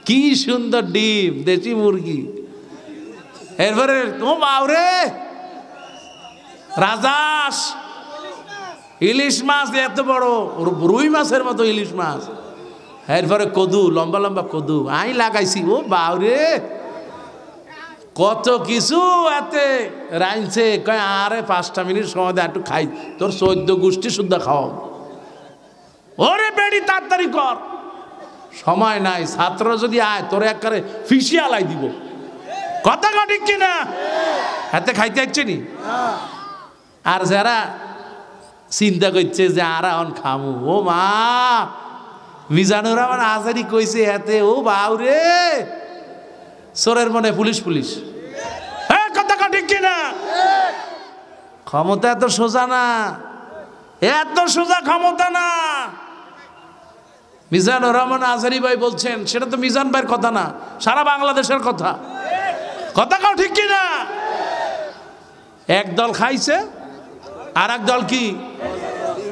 কি সুন্দর ডিম, দেশি মুরগি। এরপরে ও বাউরে রাজাস, ইলিশ মাছ এত বড়, রুই মাছের মতো ইলিশ মাছ। এরপরে কদু, লম্বা লম্বা কদু আই লাগাইছি। ও বাউরে কত কিছু এতে রাইনছে। কয় আরে 5টা মিনিট সময় দে, একটু খাই, তোর 14 গোষ্ঠী শুদ্ধ খাও। ওরে বেড়ি তাড়াতাড়ি কর, সময় নাই। ছাত্র যদি আয় তোরে একবারে ফিসিয়ে আলাই দিব। কথা কয় ঠিক কিনা? হাতে খাইতে আসছে নি? আর যারা চিন্তা করছে যে আর এখন খামু, ও মা, মিজানুর রহমান আজহারি কইছে হাতে, ও বাউরে চোরের মনে পুলিশ। কথা কয় ঠিক কিনা? ক্ষমতা এত সোজা না, এত সোজা ক্ষমতা না। মিজানুর রহমান আজহারী ভাই বলছেন, সেটা তো মিজান ভাইয়ের কথা না, সারা বাংলাদেশের কথা। কথা কাও ঠিক কিনা? এক দল খাইছে, আর এক দল কি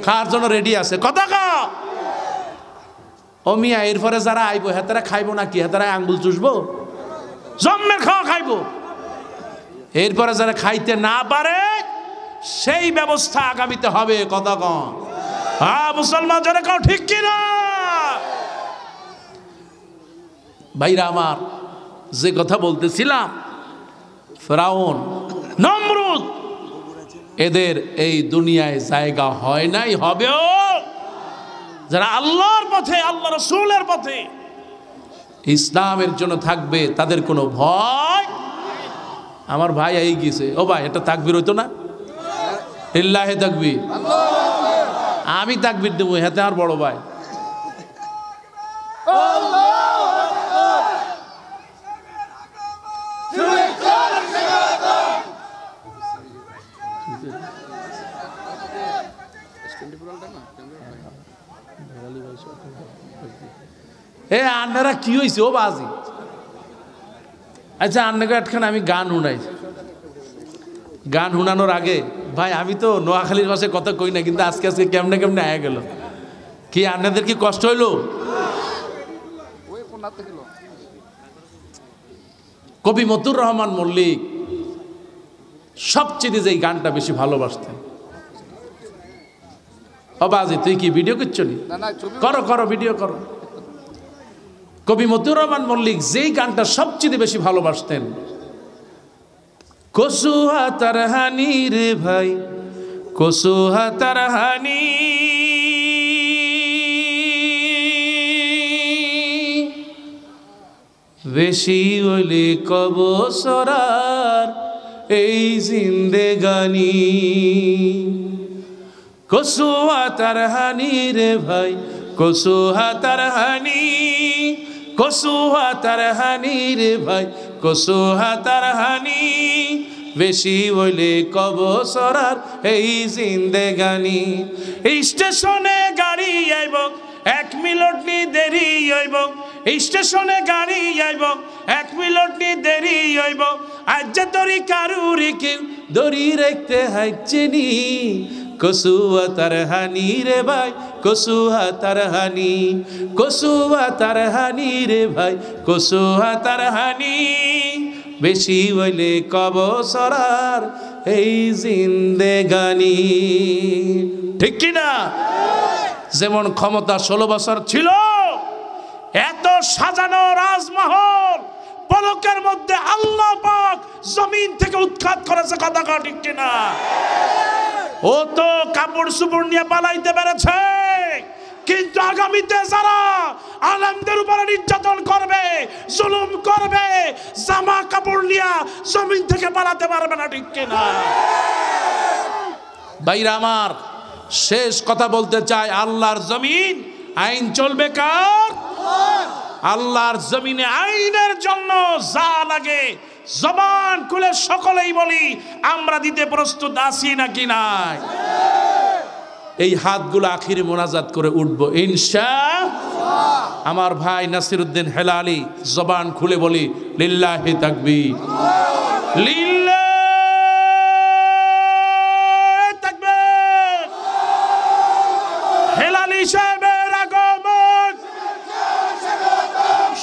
খাওয়ার জন্য রেডি আছে। কথা কাও ও মিয়া, এরপরে যারা আইবো হেতারা খাইবো নাকি? হেতারা আঙ্গুল চুষবো? জন্মের খাওয়া খাইবো। এরপরে যারা খাইতে না পারে সেই ব্যবস্থা আগামীতে হবে। কথা কম হ্যাঁ মুসলমান যারা কাও ঠিক কিনা? ভাইরা আমার, যে কথা বলতেছিলাম, ফেরাউন, নমরুদ, এদের এই দুনিয়ায় জায়গা হয় নাই, হবেও। যারা আল্লাহর পথে, আল্লাহ রাসূলের পথে, ইসলামের জন্য থাকবে, তাদের কোনো ভয়। আমার ভাই এই গেছে, ও ভাই এটা তাকবীর হইতো না? লিল্লাহি তাকবীর। আমি তাকবীর দেবো, হাতে আর বড় ভাই। এ আন্নারা কি হয়েছে ও বাজি? আচ্ছা আন্নাকে একখানে আমি গান শুনাই। গান শুনানোর আগে ভাই, আমি তো নোয়াখালীর ভাষায় কথা কই না, কিন্তু আজকে আজকে কেমনে কেমনে আয়া গেল। কি আপনাদের কি কষ্ট হইল? কবি মতুর রহমান মল্লিক সবচেয়ে যে গানটা বেশি ভালোবাসতেন। ও বাজি, তুই কি ভিডিও করছো? করো করো, ভিডিও করো। কবি মতুর রহমান মল্লিক যেই গানটা সবচেয়ে বেশি ভালোবাসতেন, কসুহা তার হানি রে ভাই, কসুহা তার হানি, বেশি হইলে কব সরার এই জিন্দেগানি। কসুহা তার হানি রে ভাই, কসুহা তার হানি, কসুহা তার হানি রে ভাই, কসুহা তার হানি, বেশি হইলে কব সরার এই জিন্দেগানি। স্টেশনে গাড়ি আইব, 1 মিনিট নি দেরি হইব, স্টেশনে গাড়ি আইব, 1 মিনিট নি দেরি হইব, আজ যে তরি কারুরি কেউ দড়ি রাখতে হাইচেনি। কসুহা তার হানি রে ভাই, কসুহা তার হানি, কসুহা তার হানি রে ভাই, কসুহা তার হানি, বেশি হইলে কব সরার এই জিন্দেগানি। ঠিক কিনা? যেমন ক্ষমতা 16 বছর ছিল, এত সাজানো রাজমহল পলকের মধ্যে আল্লাহ পাক জমিন থেকে উৎখাত করেছে। কথা কও ঠিক কিনা? ও তো কাপড় চোপড় নিয়ে পালাইতে পেরেছে, কিন্তু আগামীতে যারা আলেমদের উপরে নির্যাতন করবে, জুলুম করবে, জামা কাপড় নিয়ে জমিন থেকে পালাতে পারবে না। ঠিক কিনা? ভাইরা আমার, শেষ কথা বলতে চাই, আল্লাহর জমিন, আইন চলবে কার? আল্লাহর জমিনে আইনের জন্য যা লাগে জবান খুলে সকলেই বলি, আমরা দিতে প্রস্তুত আছি নাকি নাই? এই হাতগুলো আখিরে মোনাজাত করে উঠবো ইনশাআল্লাহ। আমার ভাই নাসিরউদ্দিন হেলালি, জবান খুলে বলি লিল্লাহি তাকবীর, লিল্লাহি তাকবীর। হেলালি সাহেবের আগমন,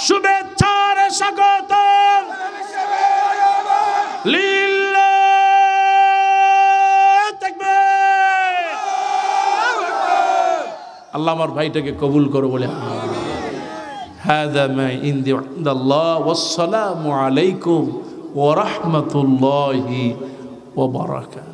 শুভেচ্ছার স্বাগতম, লিল্লাহি তাকবীর। আল্লাহ আমার ভাইটাকে কবুল করো বলে হাযা মা ইনদি ইনদাল্লাহ, ওয়াসসালামু আলাইকুম ওয়া রাহমাতুল্লাহি ওয়া বারাকাতুহু।